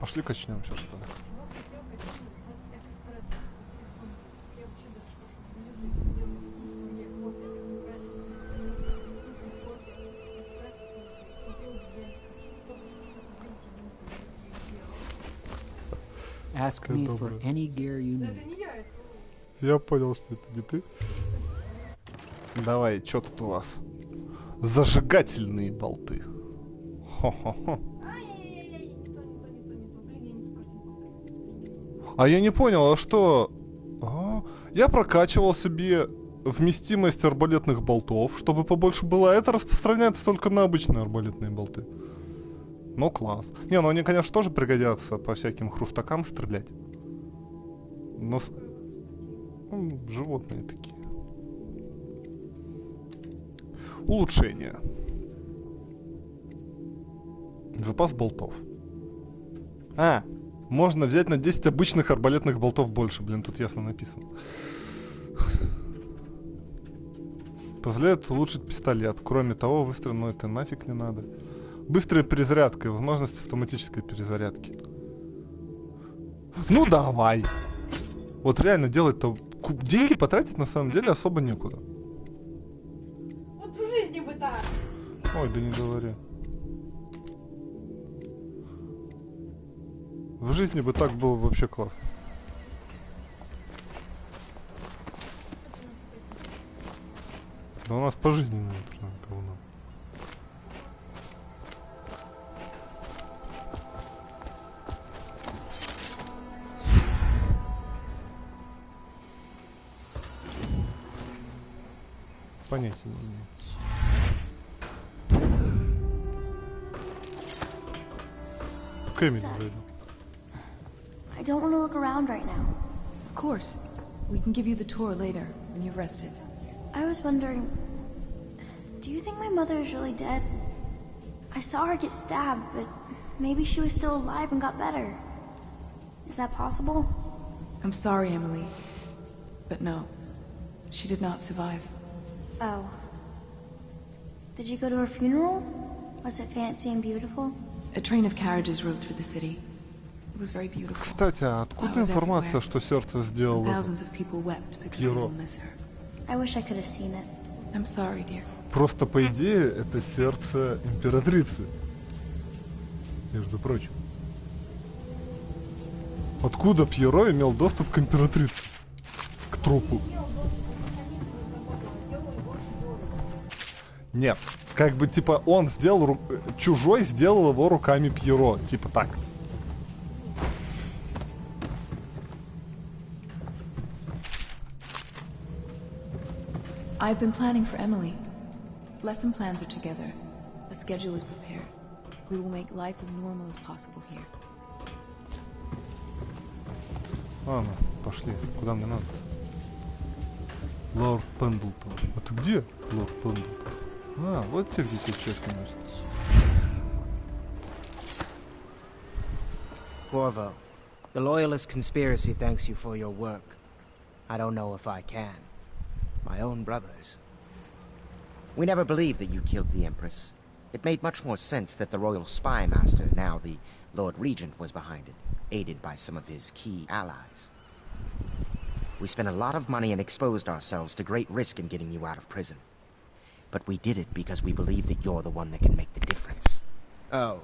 Пошли качнемся, что ли. Ask me for any gear you need. Я понял, что это не ты. Давай, что тут у вас? Зажигательные болты. Хо-хо-хо. А я не понял, а что? Я прокачивал себе вместимость арбалетных болтов, чтобы побольше было. Это распространяется только на обычные арбалетные болты. Ну, класс. Не, ну они, конечно, тоже пригодятся по всяким хруштакам стрелять. Но... животные такие. Улучшение. Запас болтов. Можно взять на 10 обычных арбалетных болтов больше. Блин, тут ясно написано. Позволяет улучшить пистолет. Кроме того, выстрел, но это нафиг не надо. Быстрая перезарядка и возможность автоматической перезарядки. Ну давай. Вот реально делать-то... Деньги потратить на самом деле особо некуда. Вот в жизни бы так. Ой, да не говори. В жизни бы так было вообще классно. Да у нас пожизненно нужно говно. Понятия не имею. Кэмин вроде. I don't want to look around right now. Of course. We can give you the tour later, when you've rested. I was wondering, do you think my mother is really dead? I saw her get stabbed, but maybe she was still alive and got better. Is that possible? I'm sorry, Emily, but no. She did not survive. Oh. Did you go to her funeral? Was it fancy and beautiful? A train of carriages rode through the city. It was very beautiful. Кстати, а откуда информация, что сердце сделало Пьеро? I wish I could have seen it. I'm sorry, dear. Просто по идее это сердце императрицы. Между прочим. Откуда Пьеро имел доступ к императрице? К трупу. Нет, как бы типа он сделал, чужой сделал его руками Пьеро, типа так. I've been planning for Emily. Lesson plans are together. The schedule is prepared. We will make life as normal as possible here. Ладно, пошли. Куда мне надо? Лорд Пендлтон. А ты где, Лорд Пендлтон? А, вот те, где честно носят. Corvo, the Loyalist conspiracy thanks you for your work. I don't know if I can. My own brothers. We never believed that you killed the Empress. It made much more sense that the Royal Spy Master, now the Lord Regent, was behind it, aided by some of his key allies. We spent a lot of money and exposed ourselves to great risk in getting you out of prison. But we did it because we believe that you're the one that can make the difference. Oh,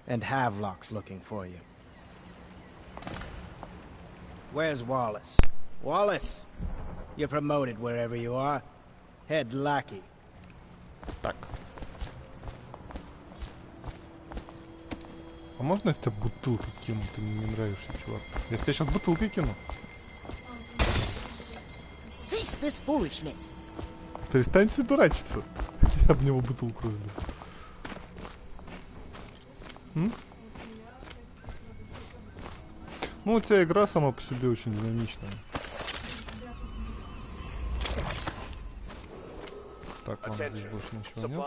and Havelock's looking for you. Where's Wallace? Wallace! You're promoted wherever you are. Head lackey. Так. А можно я в тебя бутылкой кину? Ты мне не нравишься, чувак. Я в тебя сейчас бутылкой кину. Cease this foolishness. Перестаньте дурачиться. Я об него бутылку разбил. Ну, у тебя игра сама по себе очень динамичная. Так, ладно, здесь больше ничего нет.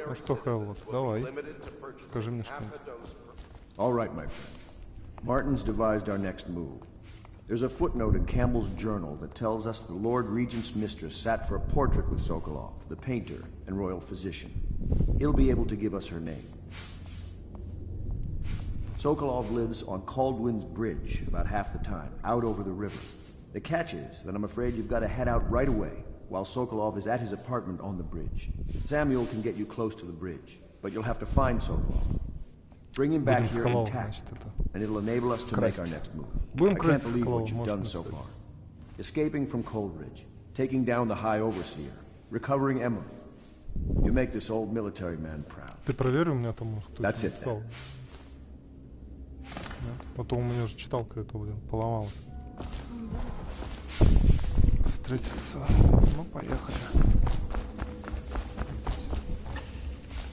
Ну что, Хевлок, давай. Скажи мне что-нибудь. All right, my friend. Martin's devised our next move. There's a footnote in Campbell's journal that tells us the Lord Regent's mistress sat for a portrait with Sokolov, the painter and royal physician. He'll be able to give us her name. Sokolov lives on Caldwin's Bridge about half the time, out over the river. The catch is that I'm afraid you've got to head out right away, while Sokolov is at his apartment on the bridge. Samuel can get you close to the bridge, but you'll have to find Sokolov. Bring him back here intact, and it'll enable us to make our next move. I can't believe what you've done so far. Escaping from Coldridge, taking down the High Overseer, recovering Emily. You make this old military man proud. Ты проверь, у меня там может кто-то That's it. написал. А то у меня же читалка это, блин, поломалась. Встретиться. Ну, поехали.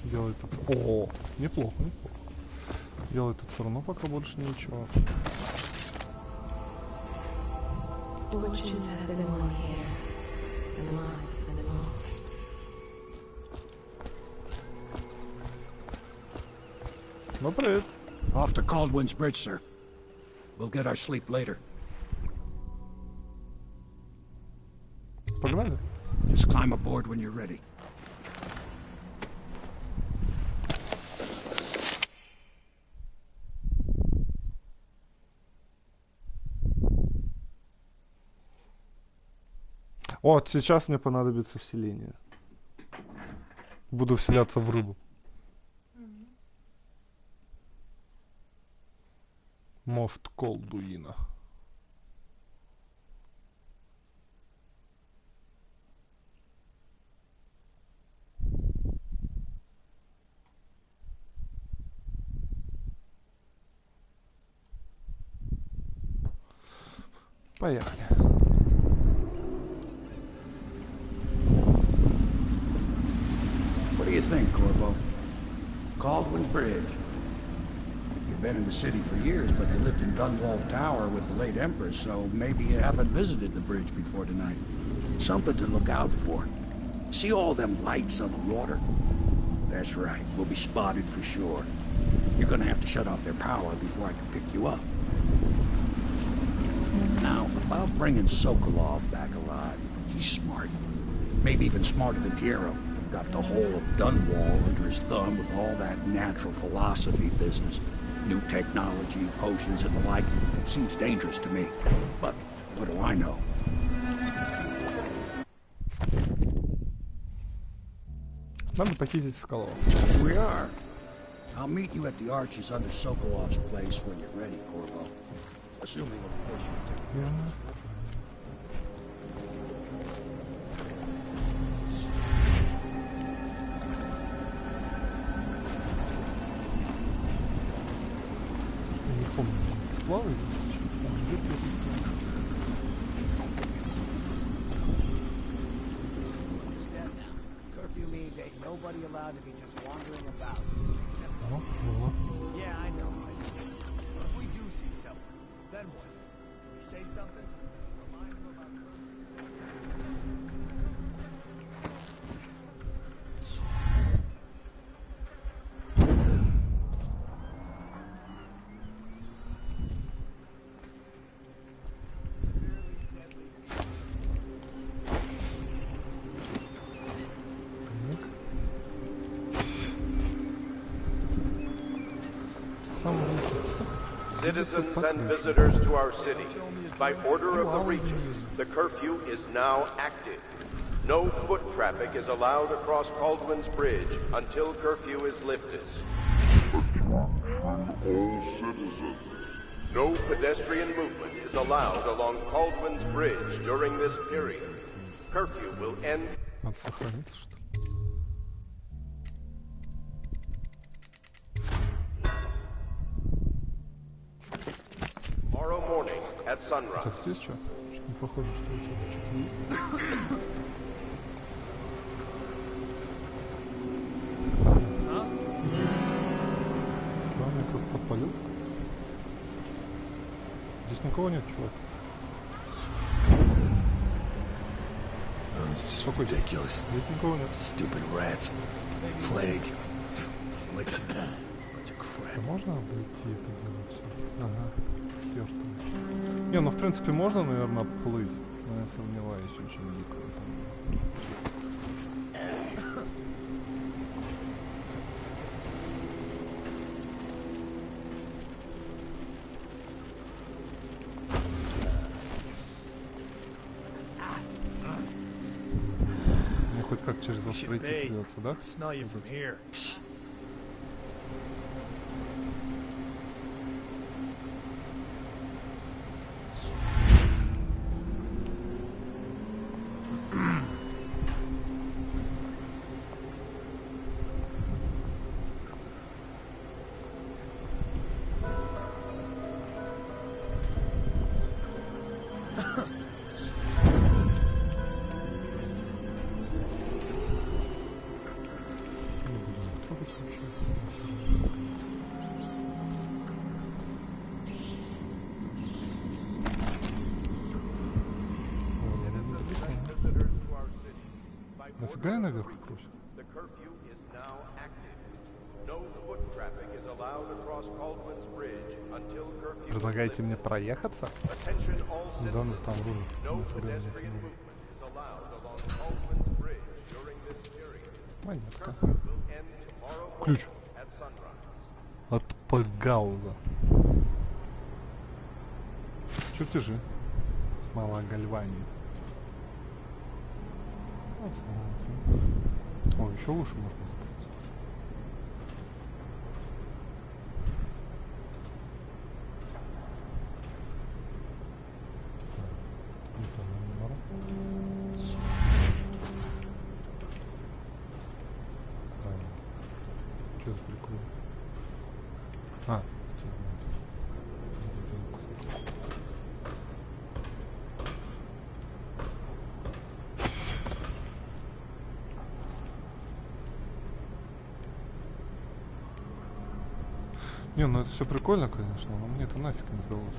Делай тут... О, неплохо, неплохо. Делай тут все равно пока больше ничего. Ну, привет. Off to Caldwin's Bridge, sir. We'll get our sleep later. Погнали. Just climb aboard when you're ready. Вот сейчас мне понадобится вселение. Буду вселяться в рыбу. Мост Колдуина. Поехали. What do you think, Corvo? Caldwin's Bridge. You've been in the city for years, but you lived in Dunwall Tower with the late Empress, so maybe you haven't visited the bridge before tonight. Something to look out for. See all them lights on the water? That's right, we'll be spotted for sure. You're gonna have to shut off their power before I can pick you up. Now, about bringing Sokolov back alive, he's smart. Maybe even smarter than Piero. Got the whole of Dunwall under his thumb with all that natural philosophy business. New technology, potions and the like. Seems dangerous to me. But what do I know? Надо похитить Соколова. Here we are. I'll meet you at the arches under Sokolov's place when you're ready, Corvo. Assuming, of course, you do. Curfew means ain't nobody allowed to be just wandering about. Except us. Yeah, I know. But if we do see something, then what? Do we say something? Remind them about Citizens and visitors to our city, by order of the Regent, the curfew is now active. No foot traffic is allowed across Caldwin's Bridge until curfew is lifted. No pedestrian movement is allowed along Caldwin's Bridge during this period. Curfew will end. Tomorrow morning at sunrise. Так, здесь что? Не похоже, что это. Главное, кто-то подпалил. Здесь никого нет, чувак. Сколько здесь? Здесь никого нет. Stupid rats. Plague. Election. Можно обойти это дело все? Ага. Хер там. Не, ну в принципе можно, наверное, плыть, но я сомневаюсь очень дико. Мне хоть как через вас пройти придется, да? Нафига я наверх просит? Предлагаете мне проехаться? Да, ну там было. Монетка. Ключ. От Пагауза. Чертежи. Смола Гальвании. Посмотрим. О, еще выше можно забраться. Что за прикол? А, не, ну это все прикольно, конечно, но мне это нафиг не сдалось.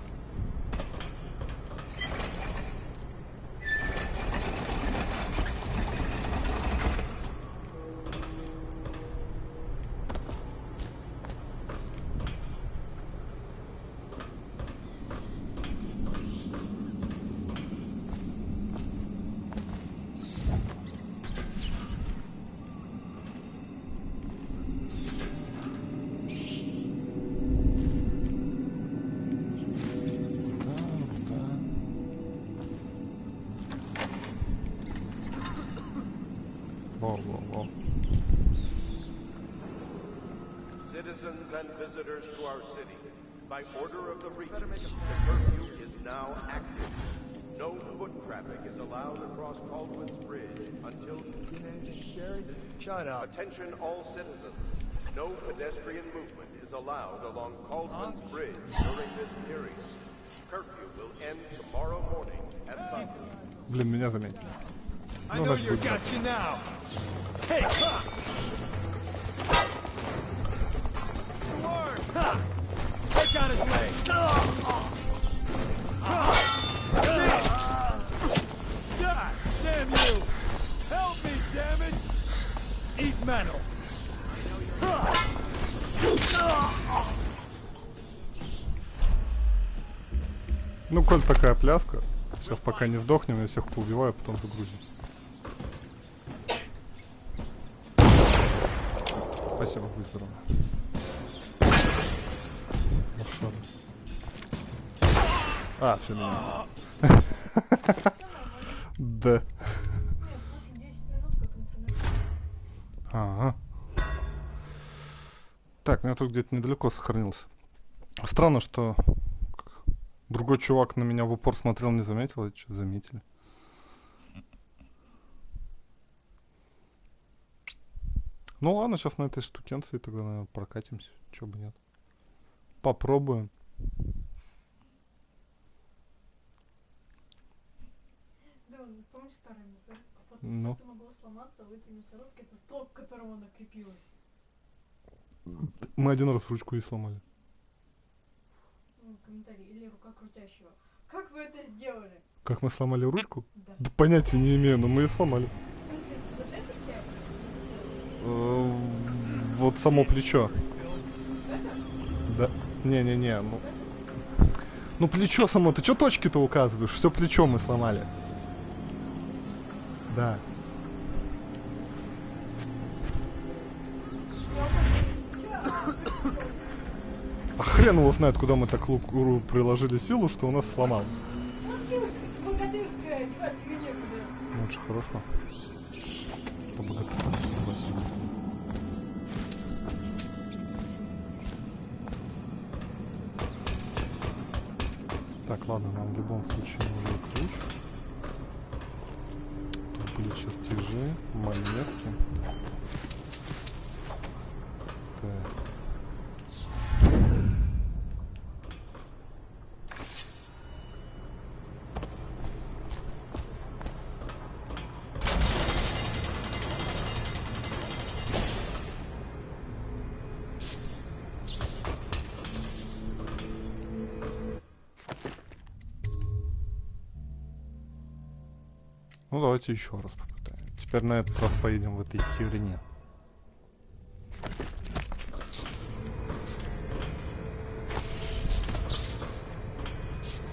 Citizens and visitors to our city, by order of the Regent, the curfew is now active. No foot traffic is allowed across Caldwin's Bridge until... Shut up. Attention all citizens. No pedestrian movement is allowed along Caldwin's Bridge during this period. Curfew will end tomorrow morning at sunrise. Блин, меня заметили. I know you got you now. Hey, take out his leg. God damn you! Help me, damn it! Eat metal. Ну, коль такая пляска, сейчас пока не сдохнем, я всех поубиваю, потом загрузимся. Спасибо, будь здоров. А, все, меня. Да. Ага. Так, ну я тут где-то недалеко сохранился. Странно, что другой чувак на меня в упор смотрел, не заметил, а что заметили. Ну ладно, сейчас на этой штукенции тогда, наверное, прокатимся. Чё бы нет. Попробуем. Да, помнишь старая мясорубка? Вот Ну. что могло сломаться в этой мясорубке, это столб, к которому она крепилась. Мы один раз ручку и сломали. Ну, комментарий. Или рука крутящего. Как вы это сделали? Как мы сломали ручку? Да. Да понятия не имею, но мы ее сломали. В смысле, вот эту часть? Вот само плечо. Это? Да. Не-не-не. Ну, Ну плечо само, ты чё точки-то указываешь? Все плечо мы сломали. Да. А хрен его знает, куда мы так приложили силу, что у нас сломалось. Богатырская, девать ее некуда. Ну это же хорошо. Что богатырская. Так, ладно, нам в любом случае нужен ключ. Тут были чертежи, монетки. Так. Ну давайте еще раз попытаем. Теперь на этот раз поедем в этой херне.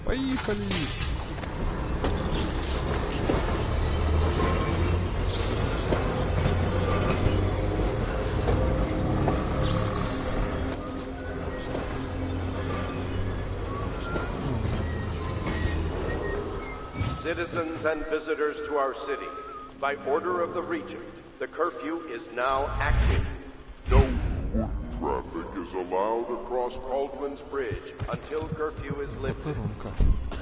Поехали! Citizens and visitors to our city, by order of the Regent, the curfew is now active. No foot traffic is allowed across Caldwin's Bridge until curfew is lifted.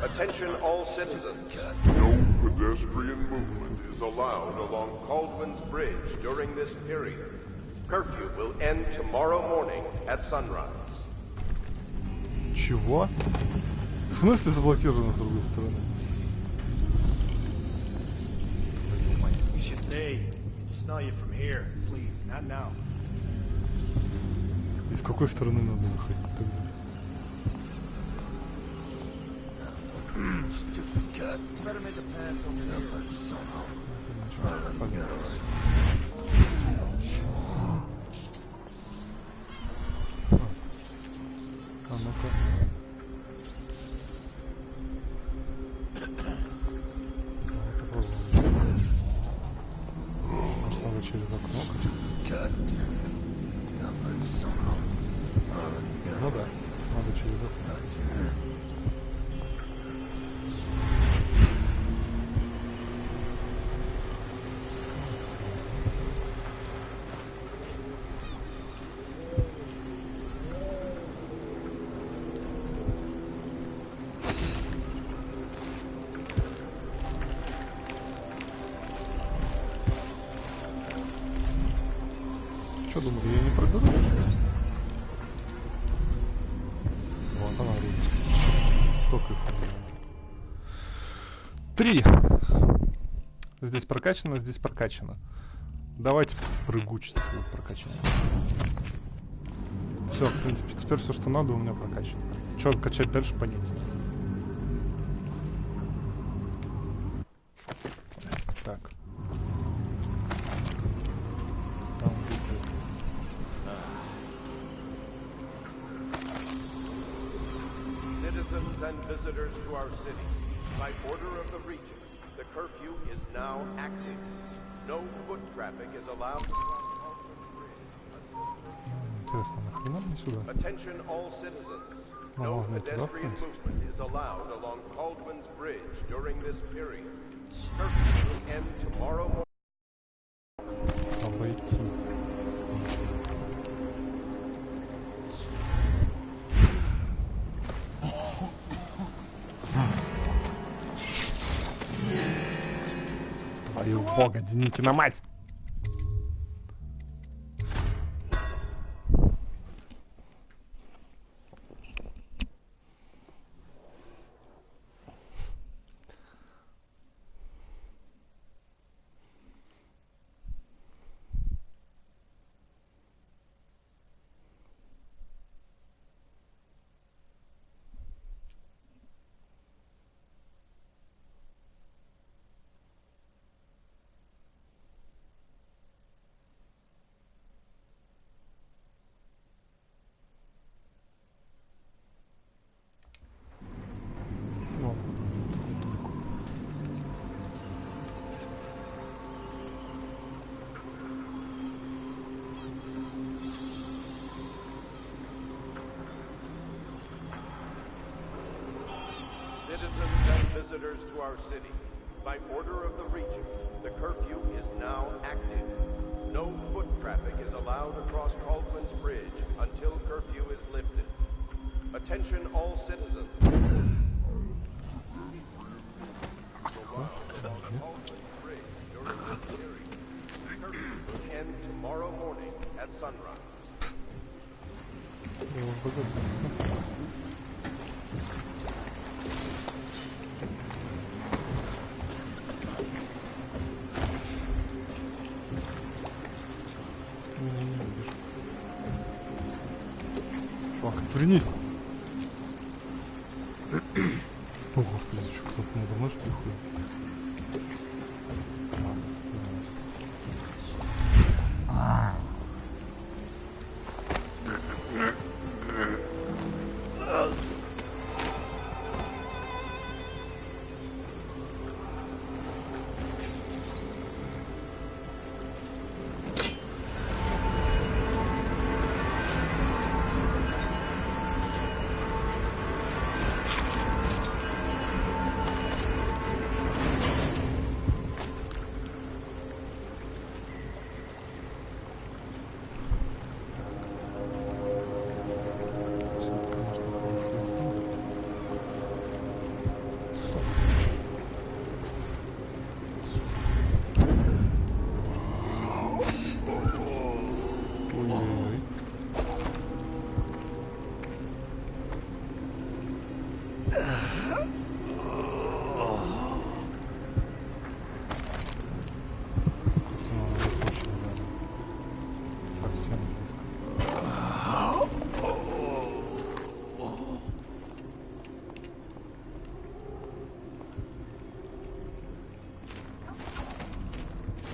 Attention all citizens. No pedestrian movement is allowed along Caldwin's Bridge during this period. Curfew will end tomorrow morning at sunrise. Чего? В смысле заблокировано с другой стороны? Hey, I can smell you from here. Please, not now. И с какой стороны надо заходить тогда? Stupid cut. Better make a pass over there. А ну-ка. Надо через окно. Ну да, надо через окно. Что думали, я не проберу? Вот она рулит. Сколько их там? 3. Здесь прокачано, здесь прокачано. Давайте прыгучесть будет прокачано. Все, в принципе, теперь все, что надо, у меня прокачано. Что качать дальше, понять. Так. Citizens and visitors to our city, by order of the Regent, the curfew is now active. No foot traffic is allowed across Caldwin's Bridge. Интересно, нахрена мне сюда? Attention all citizens. No pedestrian movement is allowed along Caldwin's Bridge during this period. Curfew will end tomorrow morning. Обойти. Твою бога, Деникина мать! visitors to our city. By order of the regent, the curfew is now active. No foot traffic is allowed across Caldwin's Bridge until curfew is lifted. Attention all citizens. Curfew will end tomorrow morning at sunrise. Чувак, отвернись! О, господи, что кто-то надо мной что ли хуй?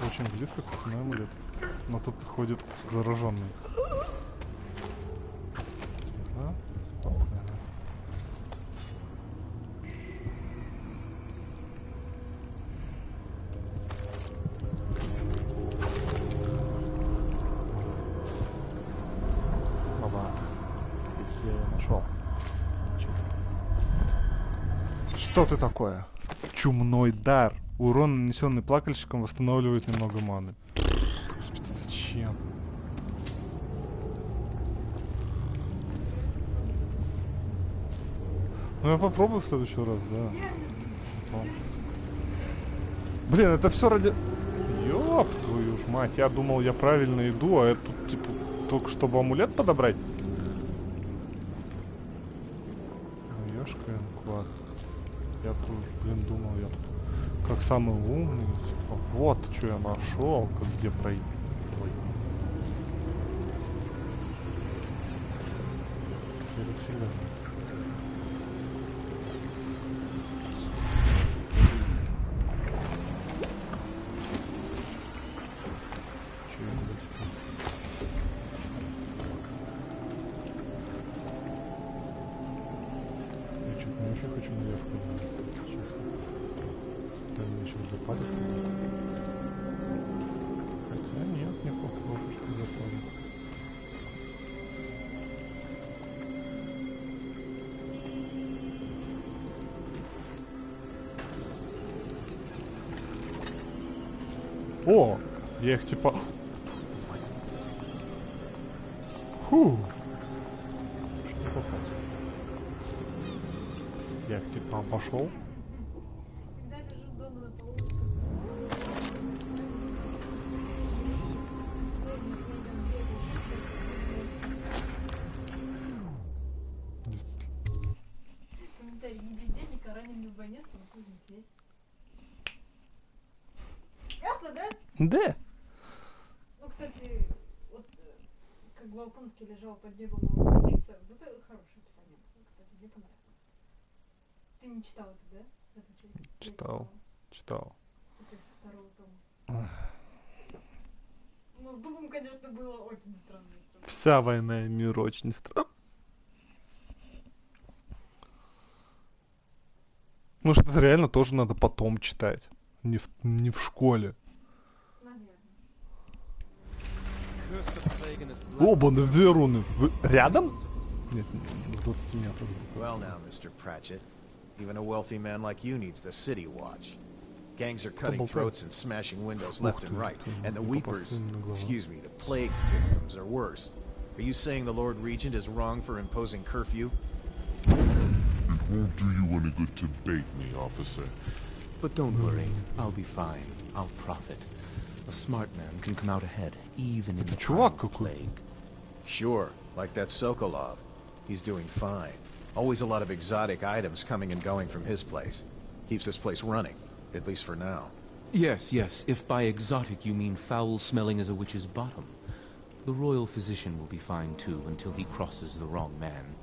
Очень близко к стеной амулет. Но тут ходит зараженный. Да? Спокойно. Баба. Есть, я ее нашел. Что ты такое? Чумной дар. Урон, нанесенный плакальщиком, восстанавливает немного маны. Господи, зачем? Ну я попробую в следующий раз, да. Потом. Блин, это все ради... Ёб твою ж мать, я думал, я правильно иду, а я тут, типа, только чтобы амулет подобрать. Ёшка, клад. Я тоже, блин, думал, я тут как самый умный. Вот что я нашел, как где пройти. Я что-то не очень хочу наверх подняться, честно. Да меня сейчас запалит. Хотя нет, не похоже, что запалит. О! Я их типа... Фу! Что попал? Я их типа обошел. Комментарий: не бездельник, а раненый в войне с французом здесь. Ясно, да? Да. Ну, кстати, вот как Волконский лежал под небом волчица, вот это хорошее описание. Кстати, мне понравилось. Ты не читал это, да? Эту часть? Читал. Это из второго тома. Ну, с дубом, конечно, было очень странно. Вся война и мир очень странно. Может, это реально тоже надо потом читать. Не в школе. Обаны в 2 руны. Вы рядом? Нет, в 20 метрах. Well now, Mr. Pratchett, Even a wealthy man like you needs the city watch. Gangs are cutting throats and smashing windows left and right, and the weepers, excuse me, the plague victims are worse. Are you saying the Lord Regent is wrong for imposing curfew? It won't do you any good to bait me, officer. But don't worry, I'll be fine. I'll profit. A smart man can come out ahead, even in the time of plague. Sure, like that Sokolov. He's doing fine. Always a lot of exotic items coming and going from his place. Keeps this place running, at least for now. Yes, yes, if by exotic you mean foul-smelling as a witch's bottom. The royal physician will be fine too, until he crosses the wrong man.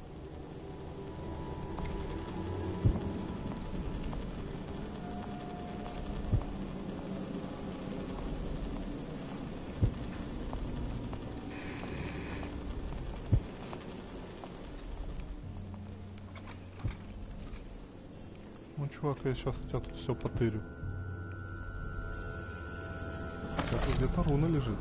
Ну, чувак, я сейчас у тебя тут все потырю. Где-то руна лежит.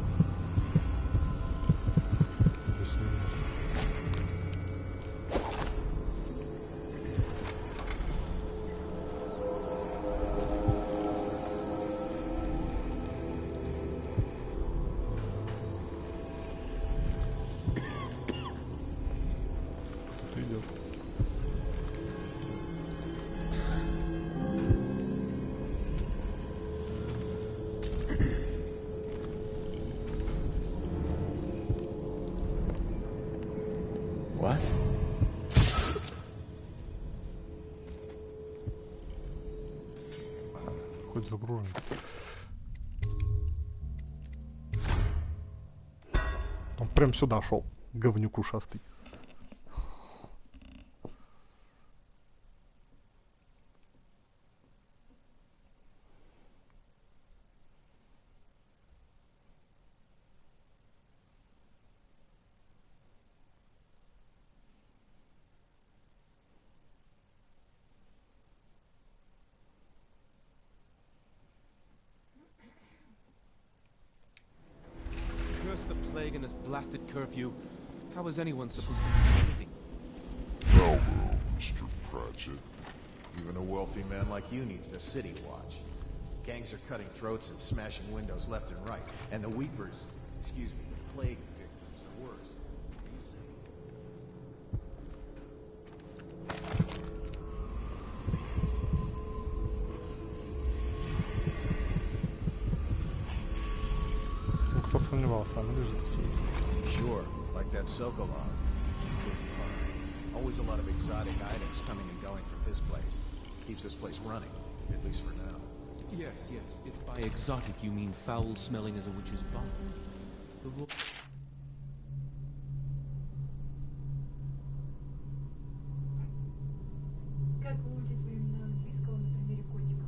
Кто-то идет. What? Хоть загружен. Он прям сюда шел, говнюк ушастый. The plague and this blasted curfew. How is anyone supposed to be living? Well, Mr. Pratchett. Even a wealthy man like you needs the city watch. Gangs are cutting throats and smashing windows left and right, and the weepers, excuse me, the plague victims are worse. Are you saying? Кто бы сомневался, она лежит в силе. Sure, like that Sokolov. He's doing fine. Always a lot of exotic items coming and going from his place. Keeps this place running, at least for now. Yes, yes, if by exotic you mean foul-smelling as a witch's bottom. The Как выучить времена английского на примере котика?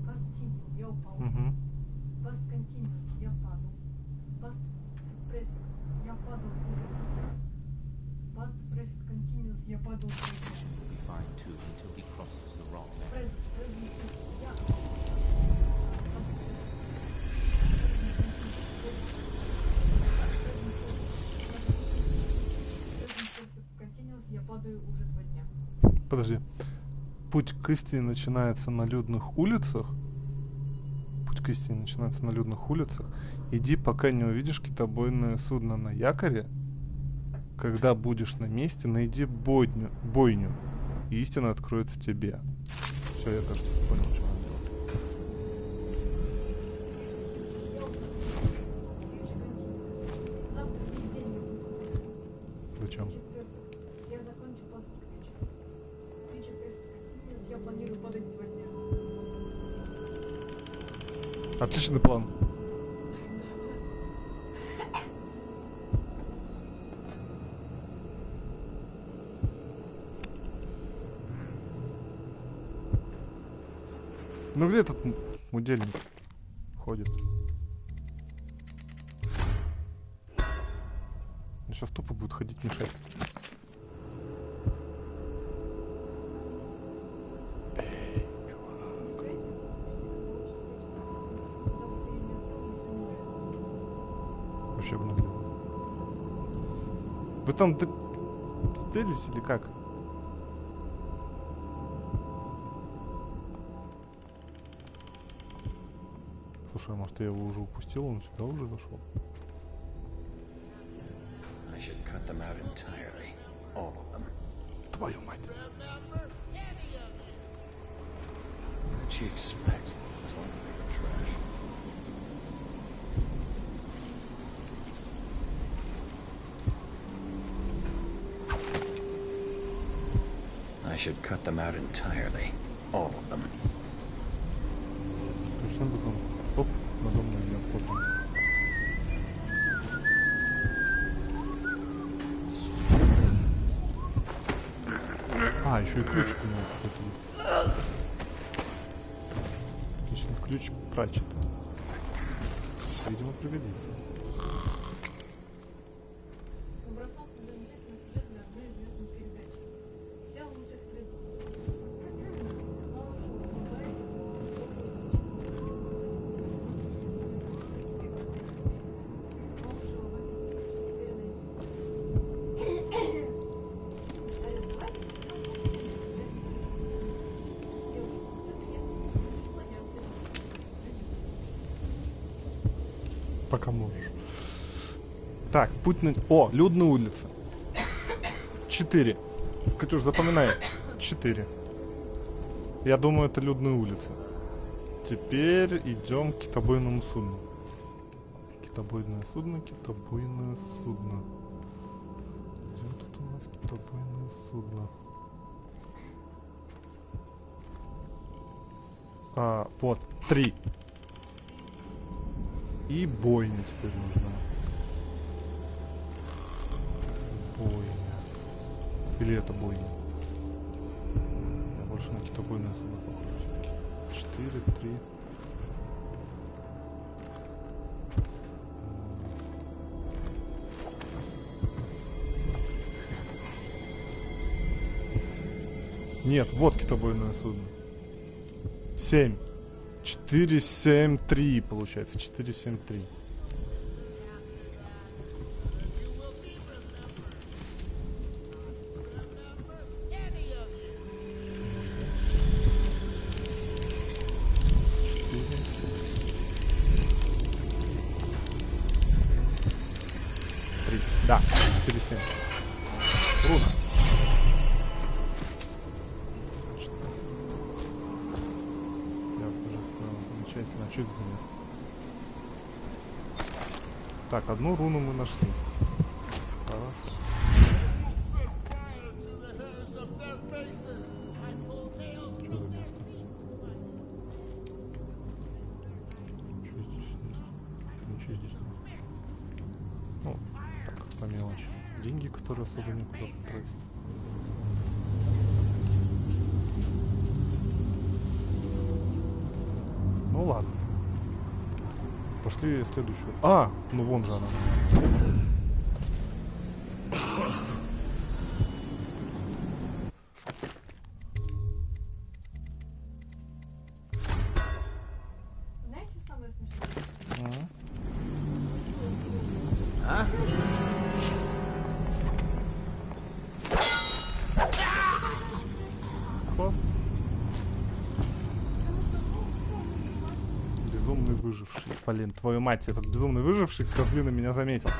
Past simple, я упал. Past continuous, я падал. Past perfect, я падал уже. Past perfect continuous, я падал уже. will be fine too until he crosses the wrong man. Present perfect, я... Continuous, я падаю уже 2 дня. Подожди. Путь к истине начинается на людных улицах. Путь к истине начинается на людных улицах. Иди, пока не увидишь китобойное судно на якоре. Когда будешь на месте, найди бойню. И истина откроется тебе. Все, я, кажется, понял, что надо делать. Зачем? Я закончу паст к вечеру. Future perfect continuous, я планирую падать 2 дня. Отличный план. Ну где этот удельник ходит? Он сейчас тупо будет ходить мешать. Вообще обнаглел. Вы там сделись или как? Слушай, а может я его уже упустил, он сюда уже зашел? Твою мать. I should cut them out entirely. All of them. Точно потом. Оп, надо мной не отходит. А, еще и ключик у него какой-то есть. Отлично, ключ прачет. Видимо, пригодится. Пока можешь. Так, путь на... О, людная улица. 4. Катюш, запоминай. 4. Я думаю, это людная улица. Теперь идем к китобойному судну. Китобойное судно, китобойное судно. Где тут у нас китобойное судно? А, вот, 3. И бойня теперь нужна. Бойня. Или это бойня? Я больше на китобойное судно похож. 4, 3. Нет, вот китобойное судно. 7. 4, 7, 3 получается. 4, 7, 3. Да, 4, 7. Руна. Замечательно. А что это за место? Так, одну руну мы нашли. Хорошо. Что за место? Ничего здесь нет. Ну, так, по мелочи. Деньги, которые особо никуда потратить. Ну ладно. Пошли следующую. А, ну вон же она. Знаете, самое смешное? А? Безумный выживший. Блин, твою мать, этот безумный выживший, козлина меня заметил.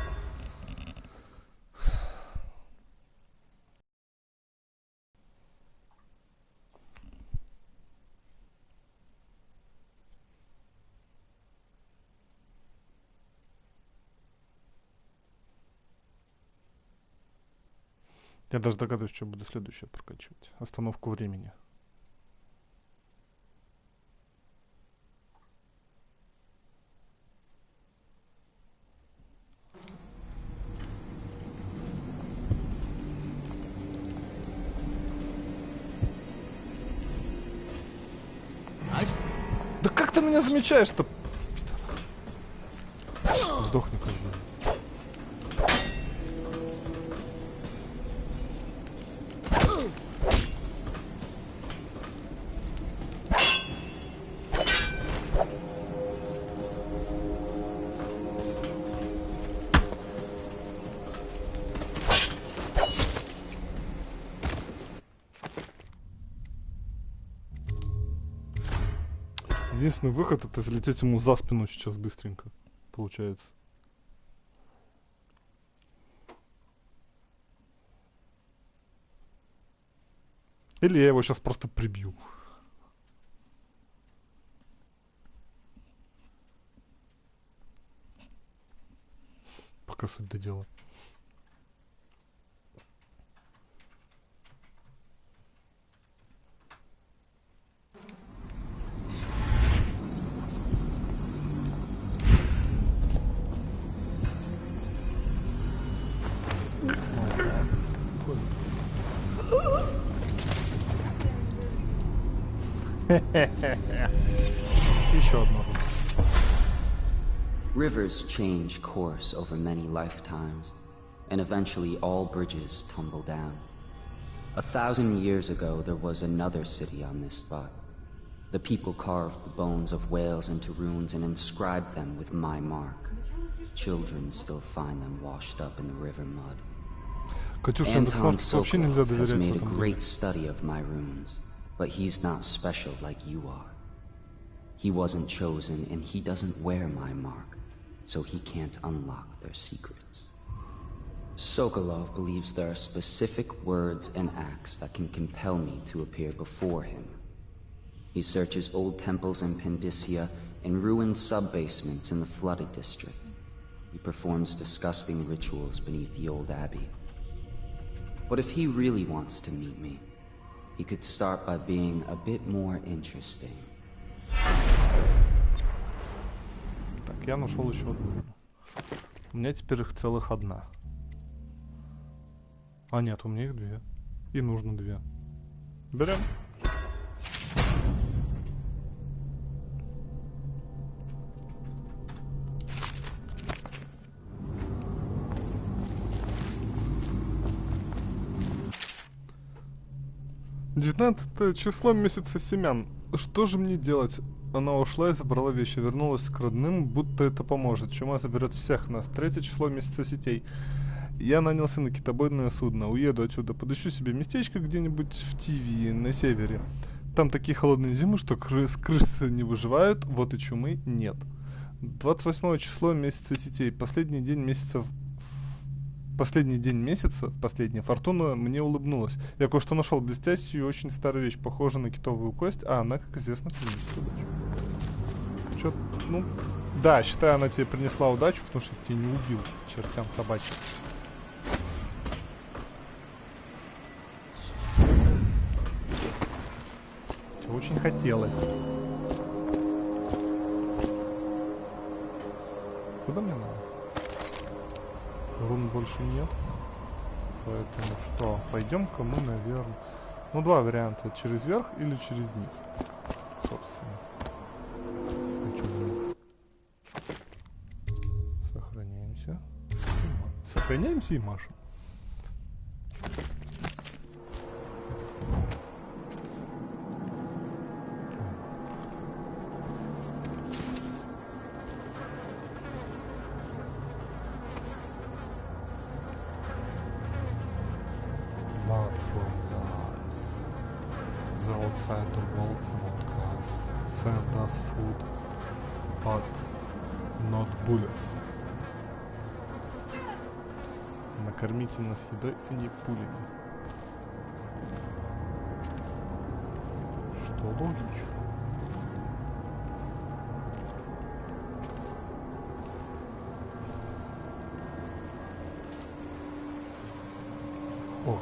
Я даже догадываюсь, что буду следующее прокачивать. Остановку времени. Да как ты меня замечаешь-то? Сдохни, козел. Единственный выход — это залететь ему за спину сейчас быстренько. Получается. Или я его сейчас просто прибью. Пока суть до дела. Еще одна. Rivers change course over many lifetimes, and eventually all bridges tumble down. 1,000 years ago, there was another city on this spot. The people carved the bones of whales into runes and inscribed them with my mark. Children still find them washed up in the river mud. Anton Sokolov has made a great study of my runes, but he's not special like you are. He wasn't chosen, and he doesn't wear my mark, so he can't unlock their secrets. Sokolov believes there are specific words and acts that can compel me to appear before him. He searches old temples in Pendicia and ruined sub-basements in the flooded district. He performs disgusting rituals beneath the old abbey. But if he really wants to meet me, he could start by being a bit more interesting. Так, я нашел еще одну. У меня теперь их целых одна. А нет, у меня их две. И нужно две. Берем. «19 число месяца семян. Что же мне делать?» Она ушла и забрала вещи, вернулась к родным, будто это поможет. Чума заберет всех нас. 3 число месяца сетей. Я нанялся на китобойное судно. Уеду отсюда. Подыщу себе местечко где-нибудь в Тивии, на севере. Там такие холодные зимы, что крысы не выживают, вот и чумы нет. 28 число месяца сетей. Последний день месяца, последняя фортуна мне улыбнулась. Я кое-что нашел, блестящую и очень старую вещь, похожа на китовую кость, а она, как известно, принесет удачу. Чё, ну, да, считай, она тебе принесла удачу, потому что я тебя не убил, к чертям собачьим. Очень хотелось. Куда мне надо? Рун больше нет. Поэтому что? Пойдем-ка мы, наверное... Ну, два варианта. Через верх или через низ. Собственно. Хочу вниз. Сохраняемся. Сохраняемся и машем. Outside the walls not cars. Send us food, but not bullets. Накормите нас едой, а не пулями. Что логично. О,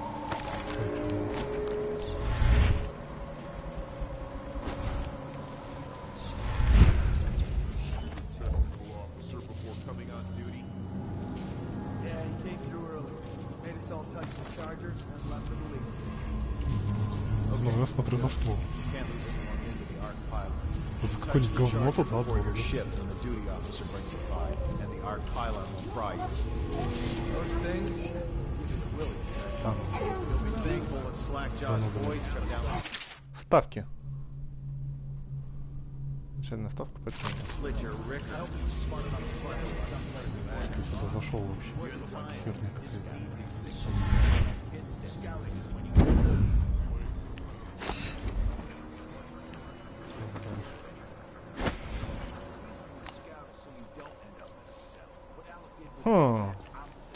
ну, я смотрю, за что. За какое-нибудь говно тут, да, дорого. Ставки. Начальная ставка, поэтому я зашел вообще. Херня какая-то.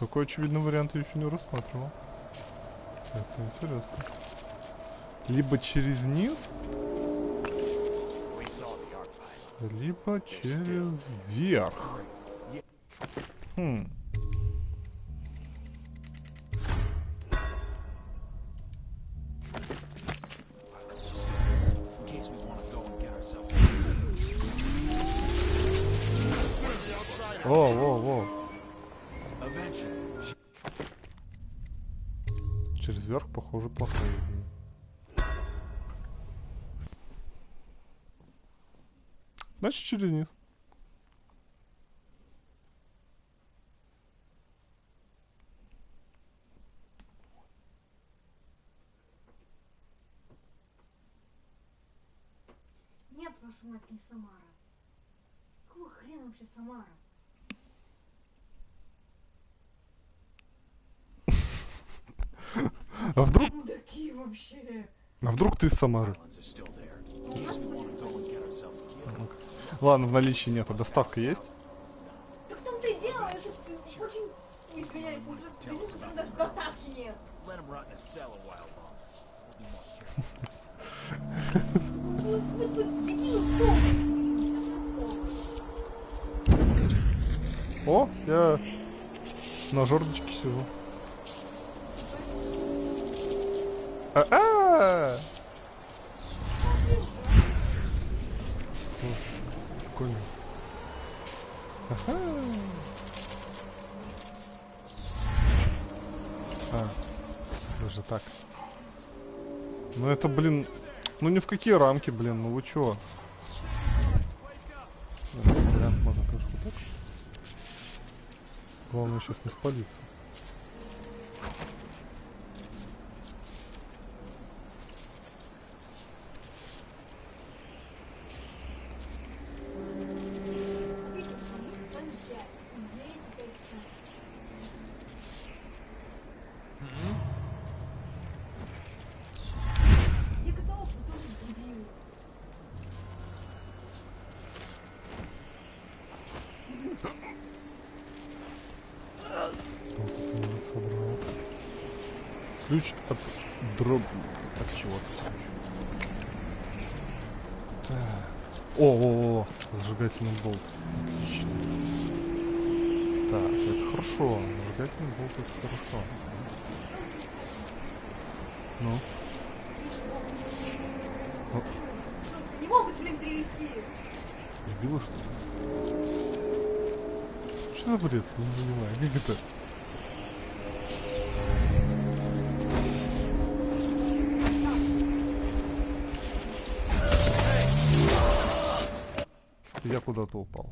такой очевидный вариант я еще не рассматривал. Это интересно. Либо через низ, либо через верх. Хм. Во. Через верх, похоже, плохая идея. Значит, через низ. Нет, вашу мать, не Самара. Какого хрена вообще Самара? А вдруг... Мудаки вообще. А вдруг ты из Самары? Ладно, в наличии нет, а доставка есть? Так в том-то и дело, что ты очень... Извиняюсь, но тут даже доставки нет. О, я на жердочке сижу. А-а! Прикольно. Ага. Даже так. Ну это, блин, ну ни в какие рамки, блин, ну вы чё? Вариант можно, конечно, так. Главное сейчас не спалиться. Ключ от дроб... От чего-то. О, зажигательный болт. Отлично. Так, это хорошо. Зажигательный болт — это хорошо. Ну? Не могут, блин, привезти. Любила, что ли? Что за бред? Я не понимаю. Как это? Я куда-то упал.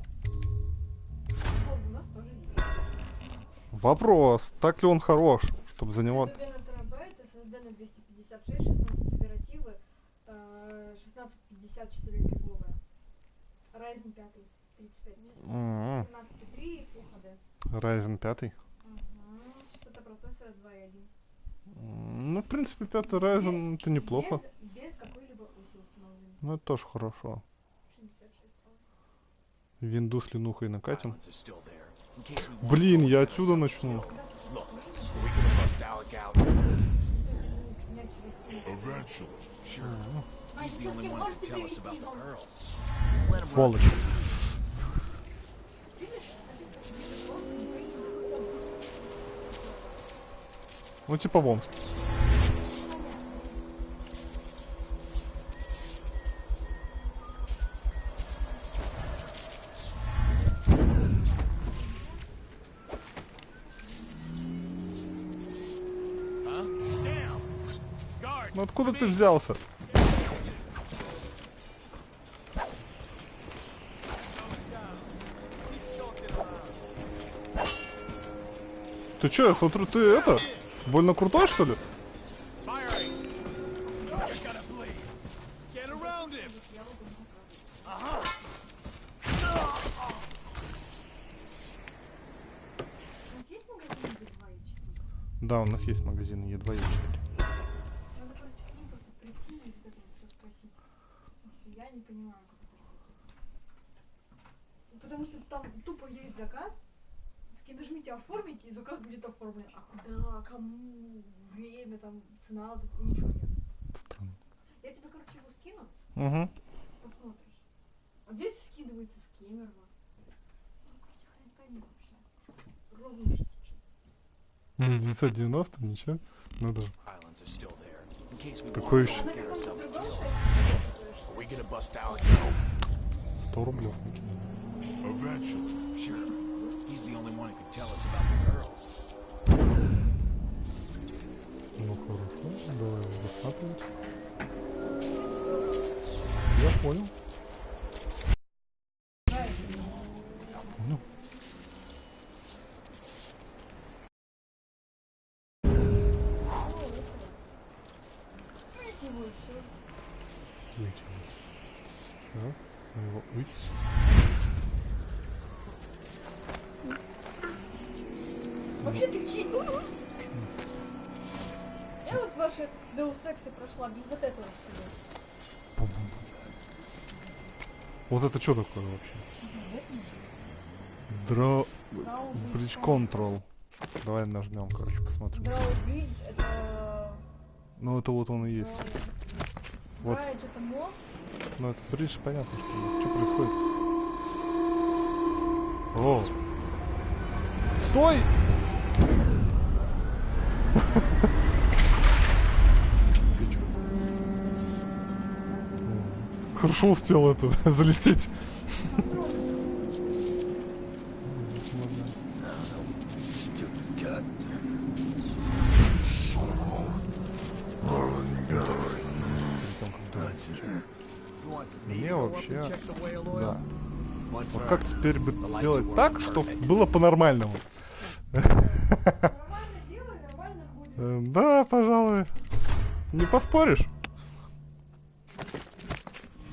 Вопрос, так ли он хорош, чтобы за него... SSD на терабайт, SSD на 256, 16 оперативы, 1654 гиговая. Ryzen 5, 3550, 17.3 Full HD. Ryzen 5? Частота процессора 2.1. Ну, в принципе, 5-й Ryzen это неплохо. Без какой-либо оси установленной. Ну, это тоже хорошо. 66. Винду с линухой накатим. Блин, я отсюда начну. Сволочь. Ну, типа в Омске. Ну откуда ты взялся? Ты чё, я смотрю, ты это? Больно крутой, что ли? Да, у нас есть магазины Е2 и Е4. Надо, короче, к ним просто прийти и вот это вот все спросить. Я не понимаю, как это работает. Потому что там тупо есть заказ, такие, нажмите оформить, и заказ будет оформлен. А куда, кому, время, там, цена, тут ничего нет. Странно. Я тебе, короче, его скину. Угу. Посмотришь. А здесь скидывается с Кемерово. Ну, короче, хрен пойми вообще. Ровно 66. 990, ничего. Надо же. Такой еще. 100 рублев накинул. Ну хорошо, давай его рассматривать. Я понял. Понял. Видите его и все. Выйти. Сейчас. Мы его выйти. Вообще ты читер. Я вот ваши Deus Ex'ы прошла без вот этого всего. Вот это что такое вообще? Bridge Control. Давай нажмем, короче, посмотрим. Bridge это... Ну это вот он и есть. Вот. Bridge это мост. Ну это Bridge, понятно, что происходит. О! Стой! Хорошо успел это залететь. Мне вообще, да. Вот как теперь бы сделать так, чтобы было по-нормальному? Да, пожалуй. Не поспоришь?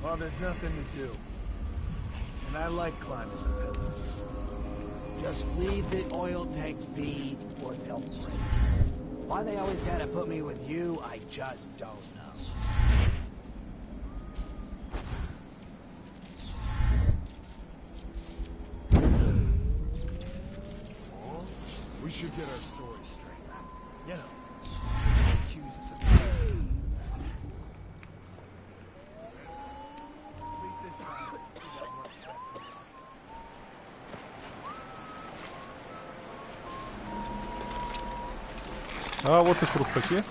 Well, there's nothing to do. And I like climbing the pillars. Just leave the oil tanks be, or they'll break. Why they always gotta put me with you, I just don't know. We should get our story straight. You know, accuse us of... А вот и хрустаки.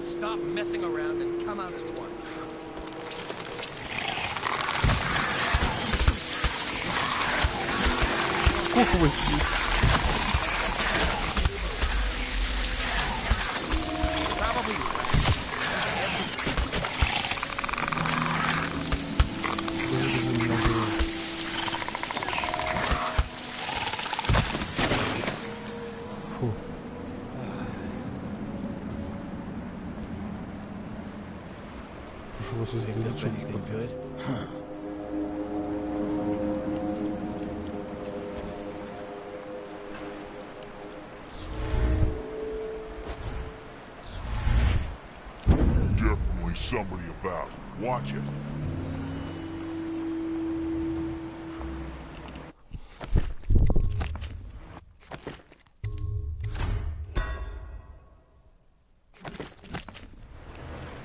Stop messing around and come out at once. Сколько вы здесь? Фу. Слушай, у вас здесь good? Definitely somebody about. Watch it.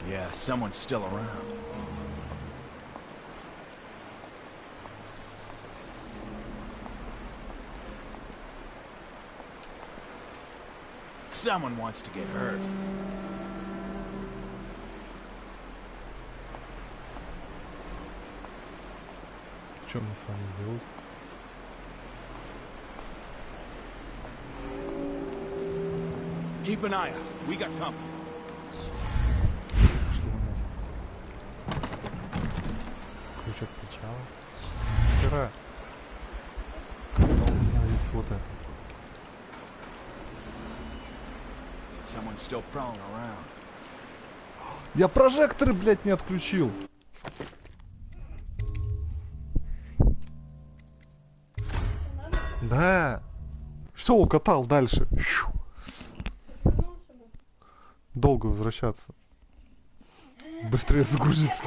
Yeah, someone's still around. Someone wants to get hurt. Что мне с вами делать? Keep an eye out. We got company. Что у меня? Ключ от причала. Вчера. Когда у меня есть вот это. Someone's still prowling around. Я прожекторы, блядь, не отключил. Да. Все, укатал дальше. Долго возвращаться. Быстрее загрузиться.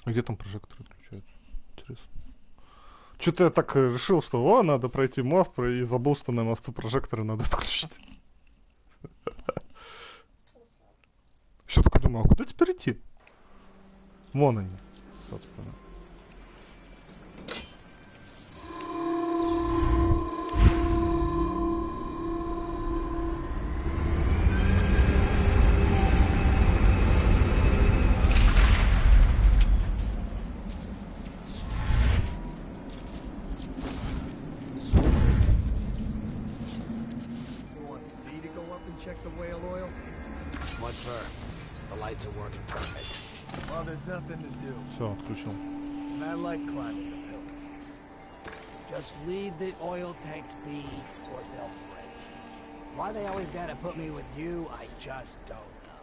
А где там прожекторы отключаются? Интересно. Что-то я так решил, что о, надо пройти мост, и забыл, что на мосту прожекторы надо отключить. Еще такой думаю, а куда теперь идти? Вон они, собственно. Check the whale oil? What for? The lights are working perfect. Well, there's nothing to do. Все, отключил. And I like climbing the pillars. Just leave the oil tanks be or they'll break. Why they always gotta put me with you, I just don't know.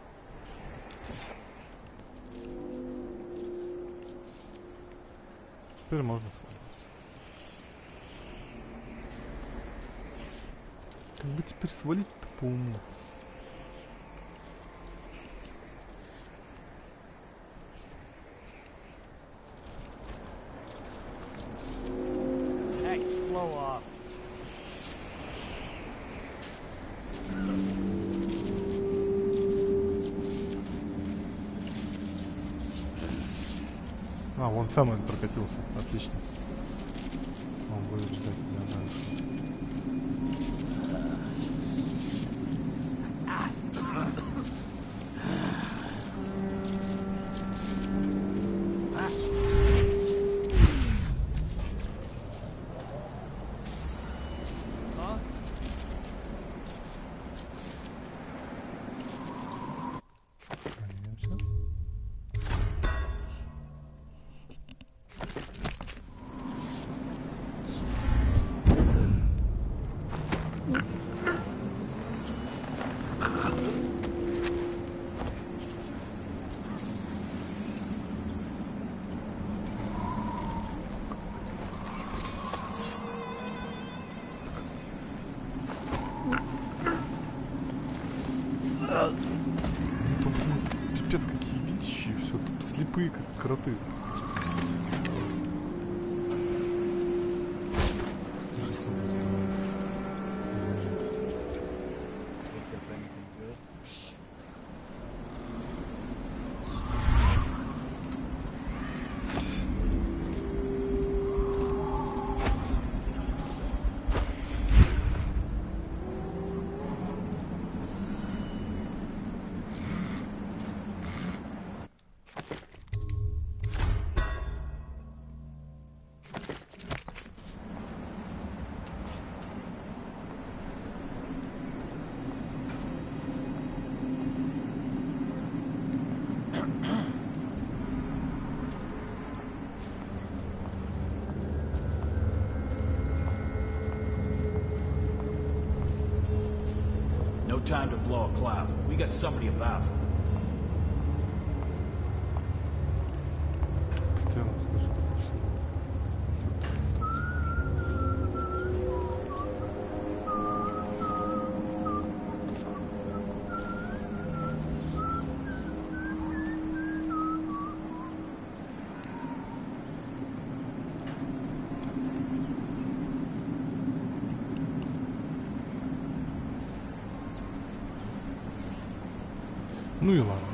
Теперь можно свалить. Как бы теперь свалить-то по уму? Hey, blow off. А, вон сам он прокатился. Отлично. Он будет ждать меня дальше. Тут, пипец, какие видящие, все тут слепые, как кроты. No time to blow a cloud. We got somebody about. Ну и ладно,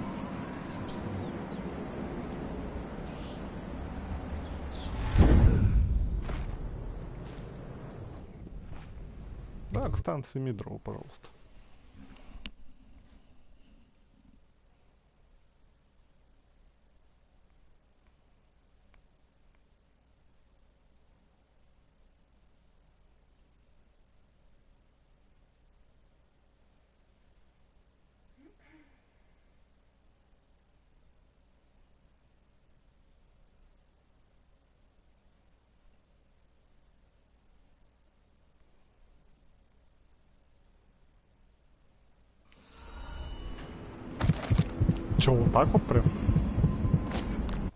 собственно. Да, к станции метро, пожалуйста. Че, вот так вот прям?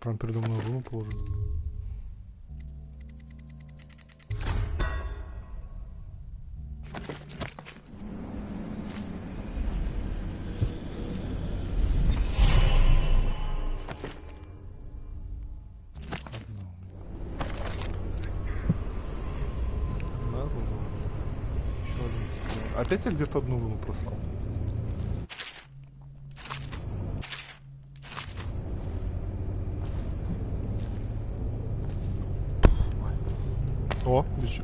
Прям передо мной руну положил. Опять я где-то одну руну просрал. О, еще.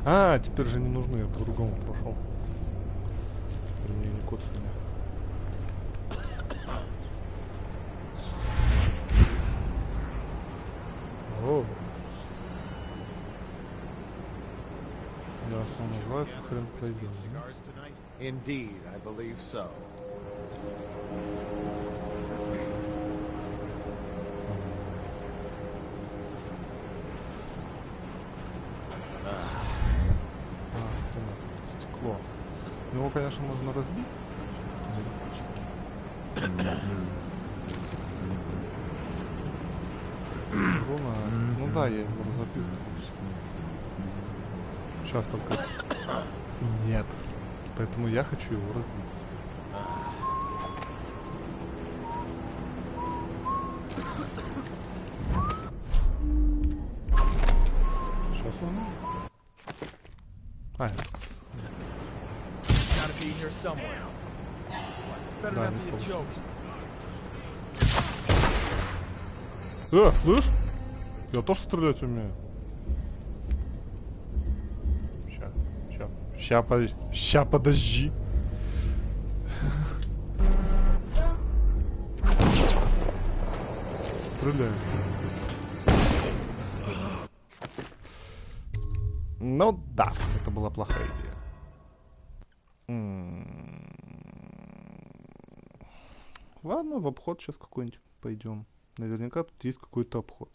А, теперь же не нужны, я по-другому прошел. Теперь мне не код сняли. О. Ясно, называется хрен пройдем. Indeed, I believe so. Стекло. Его, конечно, можно разбить. Руна. Ну да, я его записывал. Сейчас только... Нет. Поэтому я хочу его разбить. Сейчас он... А, да, не получилось. Слышь? Я тоже стрелять умею. Ща подожди. Стреляю. Ну да, это была плохая идея. Ладно, в обход сейчас какой-нибудь пойдем. Наверняка тут есть какой-то обход.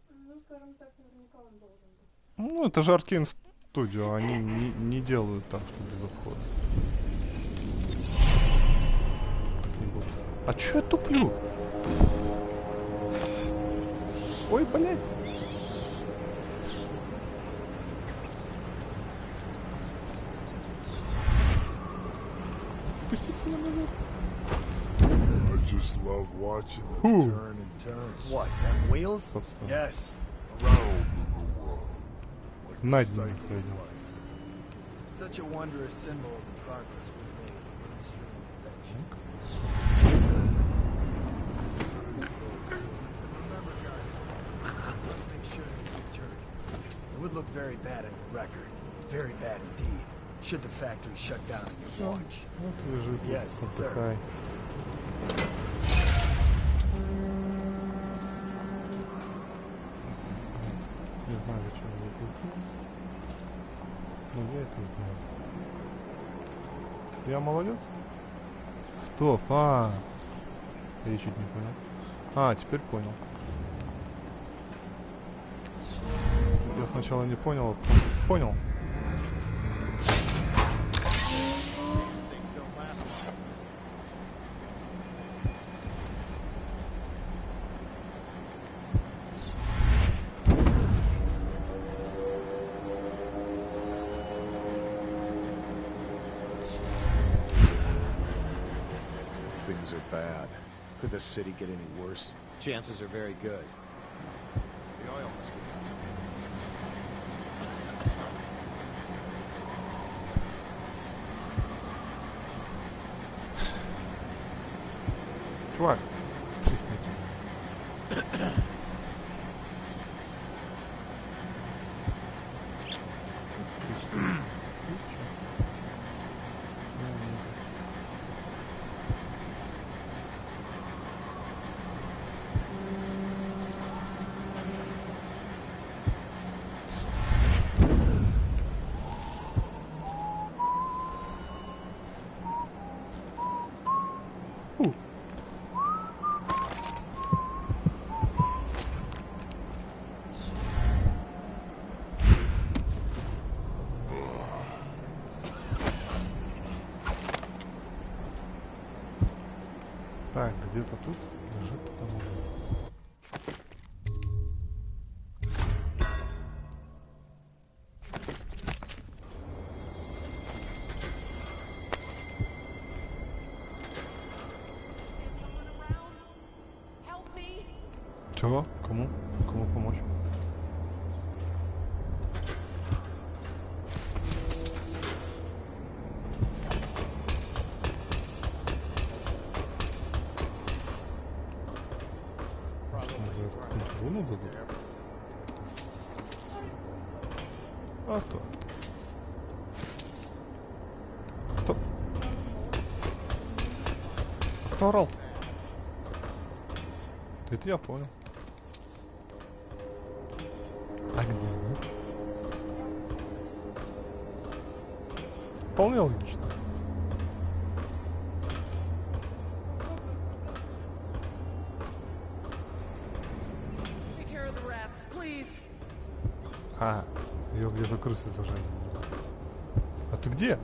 Ну, скажем так, наверняка он должен быть. Ну, это же Аркейн Студио, они не делают так, что без обхода. А чё я туплю? Ой, блядь. Пустите меня наверх. I just love watching them turn and turn. What, them wheels? Собственно. Yes. Над ними пройдем. Such a wondrous symbol of the progress we've made in industry and invention. Remember, guys, let's make sure they return. It would look very bad on your record. Very bad indeed. Should the factory shut down on your watch. Вот лежит, Yes, sir. отдыхай. Не знаю, зачем я это сделал. Но я это знаю. Я молодец? Стоп, Я чуть не понял. Теперь понял. Я сначала не понял, а потом понял. Things are bad. Could the city get any worse? Chances are very good. The oil must be... Чувак, стресни. где-то тут лежит амулет. Чего? Кому? Кому помочь? Может, мне за это какую-нибудь руну дадут? А то. Кто? Кто орал-то? Это я понял. А где они? Вполне логично. А, ее где-то крысы зажали. А ты где?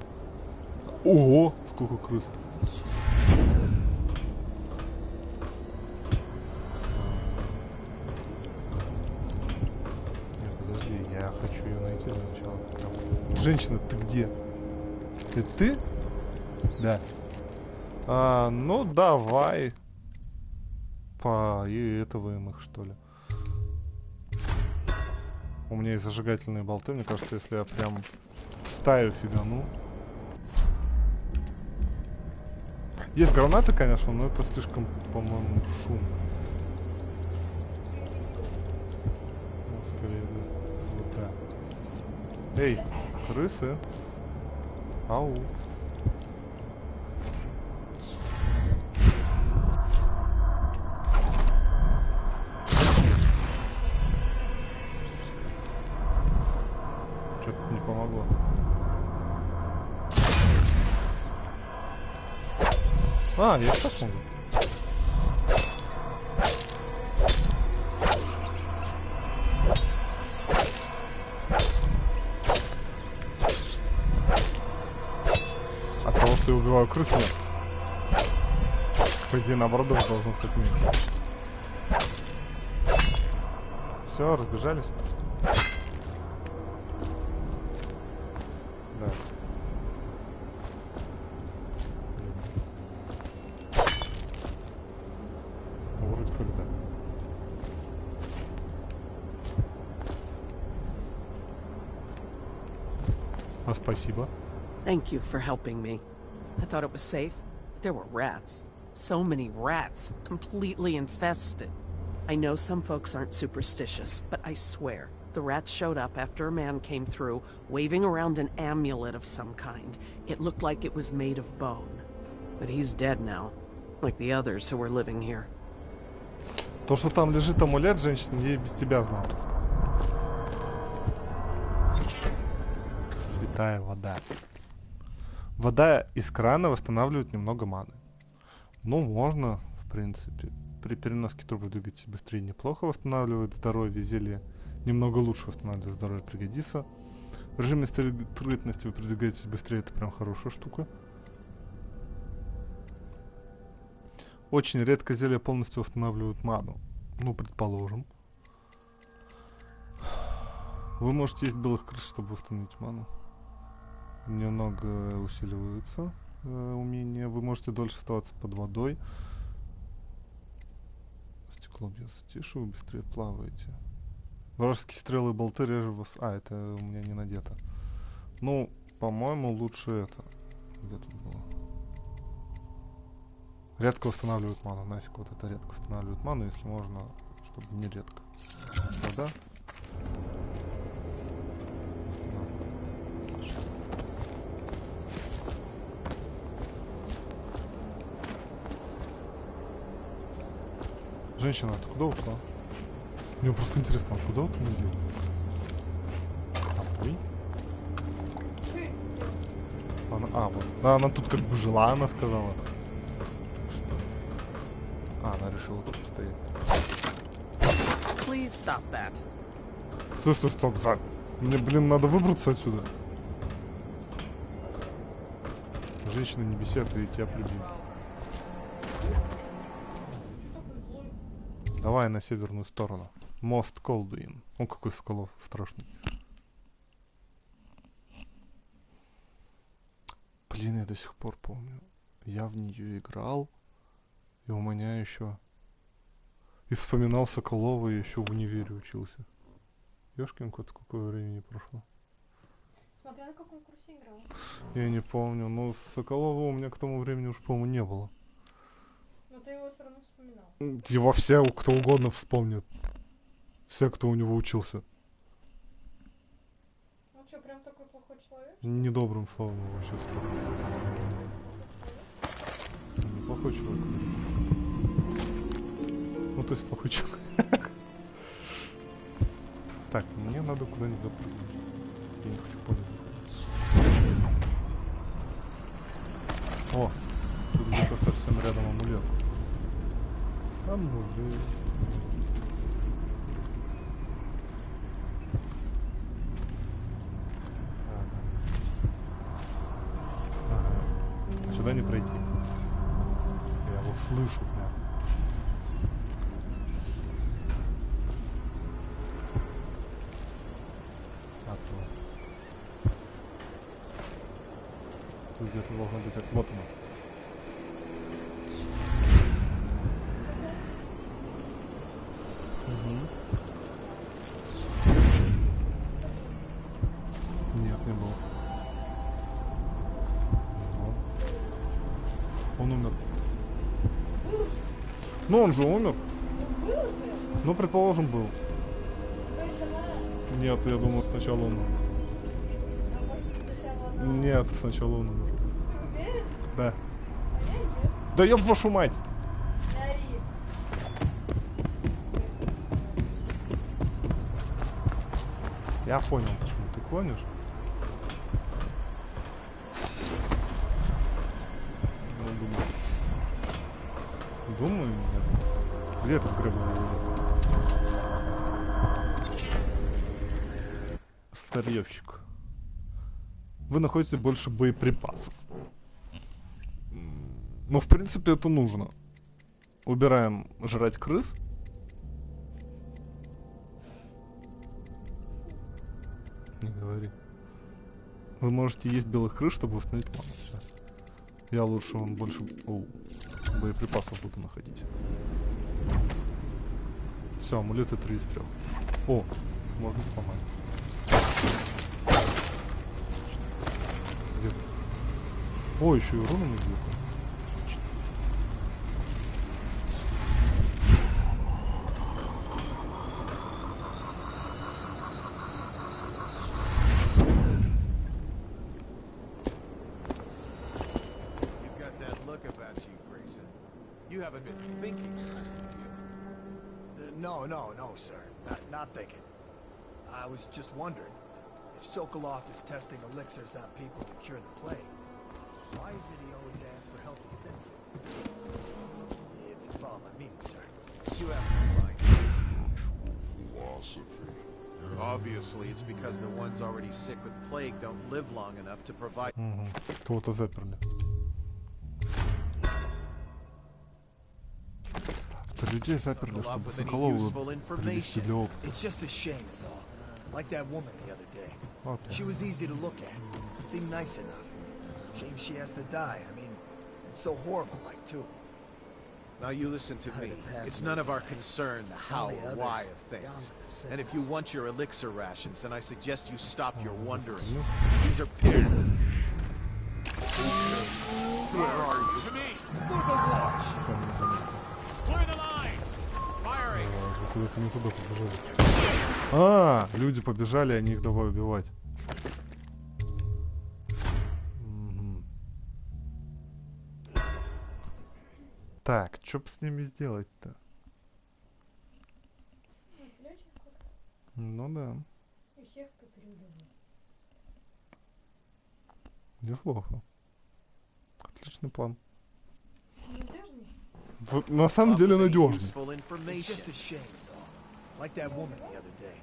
Ого, сколько крыс. Я хочу ее найти для начала. Женщина, ты где? Это ты? Да. Ну давай. И этого им их, что ли. У меня есть зажигательные болты. Мне кажется, если я прям в стаю фигану. Есть гранаты, конечно, но это слишком, по-моему, шум. Ну, скорее, да. Вот так. Эй, крысы. Ау. Что-то не помогло. А, я сейчас могу. От того, что я убиваю крыс, нет. По идее, наоборот, даже должно стать меньше. Все, разбежались. Да. Вроде как да. А спасибо. Thank you for helping me. I thought it was safe. There were rats. So many rats. Completely infested. I know some folks aren't superstitious, but I swear, the rats showed up after a man came through, waving around an amulet of some kind. It looked like it was made of bone. But he's dead now, like the others who were living here. То, что там лежит амулет, женщина, я и без тебя знал. Святая вода. Вода из крана восстанавливает немного маны. Ну, можно, в принципе. При переноске трубы двигатель быстрее неплохо восстанавливает здоровье. Зелье немного лучше восстанавливает здоровье, пригодится. В режиме скрытности вы продвигаетесь быстрее, это прям хорошая штука. Очень редко зелья полностью восстанавливают ману. Ну, предположим. Вы можете есть белых крыс, чтобы восстановить ману. Немного усиливаются умения. Вы можете дольше оставаться под водой. Стекло бьется тише, вы быстрее плаваете. Вражеские стрелы и болты реже вас... А, это у меня не надето. Ну, по-моему, лучше это. Где тут было? Редко восстанавливает ману. Нафиг вот это редко восстанавливает ману, если можно, чтобы не редко. Да-да. Женщина, ты куда ушла? Мне просто интересно, а куда вот мы делаем? Домой? Она, вот. Да, она тут как бы жила, она сказала. Что? А, она решила тут постоять. Please stop that. Стой, стоп, Зак. Мне, блин, надо выбраться отсюда. Женщина, не беси, а то я тебя прибью. Давай на северную сторону. Мост Колдуин. Он какой Соколов страшный. Блин, я до сих пор помню. Я в нее играл. И у меня еще... И вспоминал Соколова, и еще в универе учился. Ёшкин кот, сколько времени прошло. Смотря на каком курсе играл. Я не помню, но Соколова у меня к тому времени уже, по-моему, не было. Но ты его все равно вспоминал. Его все, кто угодно вспомнит. Все, кто у него учился. Ну что, прям такой плохой человек? Недобрым словом его вообще вспомнил. Неплохой человек. Ну, то есть плохой человек. Так, мне надо куда-нибудь запрыгнуть. Я не хочу понять. О, тут где-то совсем рядом амулет. Амулет. Ага. Сюда не пройти. Я его слышу прям. Тут где-то должно быть... Вот оно. Угу. Нет, не было. Ого. Он умер. Ну он же умер. Ну, предположим, был. Нет, я думаю, сначала он умер. Нет, сначала он умер. Уверен? Да. А я нет. Да ёб вашу мать! Не ори. Я понял, почему ты клонишь. Ну, думаю, нет. Где этот гребаный вылет? Старьевщик. Вы находите больше боеприпасов. Ну, в принципе, это нужно. Убираем жрать крыс. Не говори. Вы можете есть белых крыс, чтобы восстановить ману. Все. Я лучше вам больше боеприпасов буду находить. Все, амулеты 3 из 3. О, можно сломать. Где? О, еще и руны не бьют. No, sir. Not thinking. I was just wondering, if Sokolov is testing elixirs on people to cure the plague, why is it he always asks for healthy citizens? If you follow my meaning, sir. You have no mind. Philosophy. Obviously, it's because the ones already sick with plague don't live long enough to provide... Кого-то заперли. Людей заперли, чтобы Соколову привести для опыта. It's just a shame, is all. Like that woman the other day. Okay. She was easy to look at. Seemed nice enough. Shame she has to die. I mean, it's so horrible, like, too. Now you listen to me. It's none of our concern the how or why of things. And if you want your elixir rations, then I suggest you stop your wondering. These are pigs. Where are you? To me! For the watch! Clear the line! Firing! Куда-то не туда побежали. А, люди побежали, они их давай убивать. Так, что бы с ними сделать-то? Ну да. Неплохо. Отличный план. Вот, на самом деле надежный. Like that woman the other day.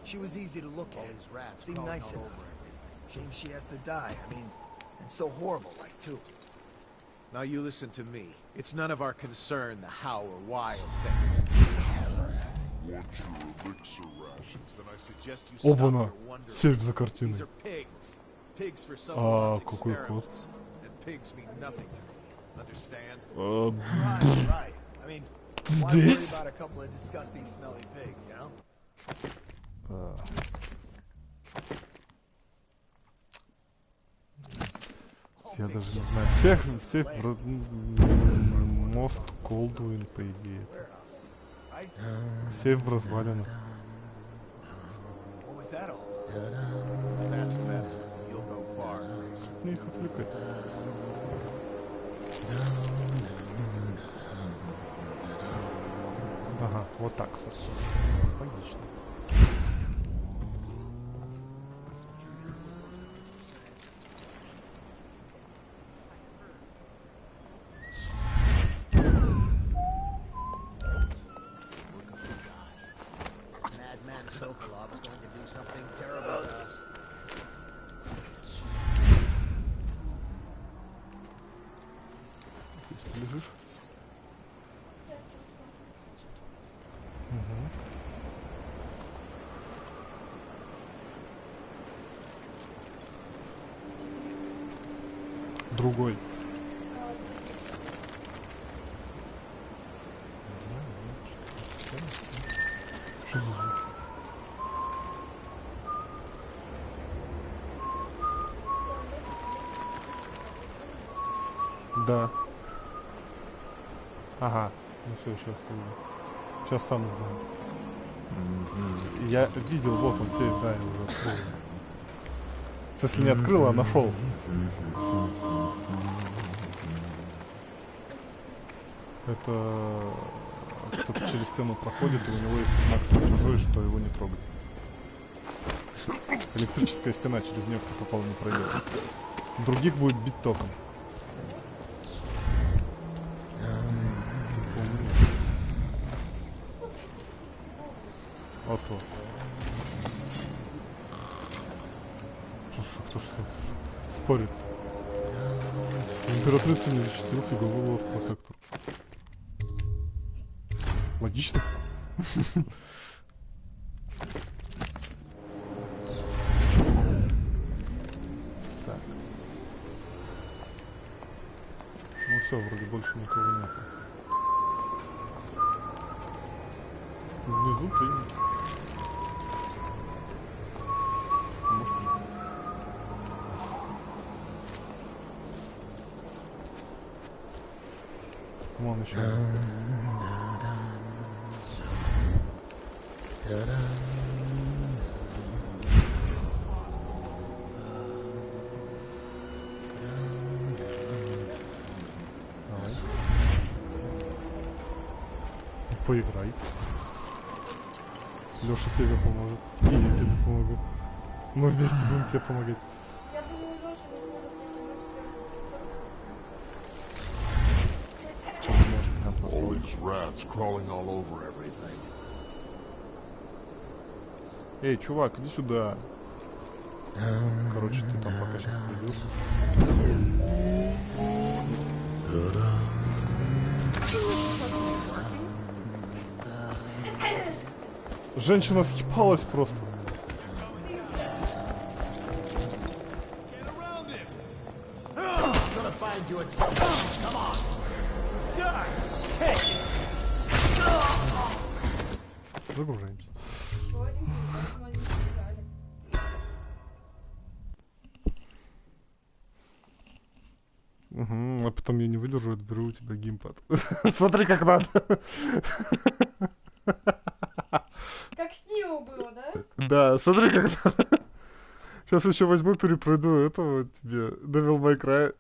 She was easy to look at. Seemed nice enough. Shame she has to die. I mean, it's so horrible, like, too. Now you listen to me. It's none of our concern the how or why of things. Оба-на! Сейф за картиной. А, какой код? Здесь? Я даже не знаю. Всех мост Колдуин, по идее. Сейф в развалинах. Не их отвлекать. Ага, вот так, собственно. Логично. Здесь полежишь? Угу. Другой. Что за звуки? Да. Ага. Ну все, сейчас скажу. Сейчас сам узнаю. Я видел, вот он сейф, да, я уже открыл. Если не открыл, а нашел. Это кто-то через стену проходит, и у него есть максимум чужой, что его не трогать. Электрическая стена, через нее кто попал, не пройдет. Других будет бить током. Вот. Кто ж спорит? Императрицу не защитил, фиговый лорд-протектор. Логично. Так. Ну все, вроде больше никого нет. Внизу тренинг. Может быть. Вон еще. Давай. Поиграй. Леша тебе поможет. И я тебе помогу. Мы вместе будем тебе помогать. Эй, чувак, иди сюда. Короче, ты там пока сейчас придешь. Женщина скипалась просто. Загружаемся. Угу, а потом я не выдержу, отберу у тебя геймпад. Смотри, как надо. Как с Нио было, да? Да, смотри, как надо. Сейчас еще возьму, перепройду этого тебе. Devil May Cry.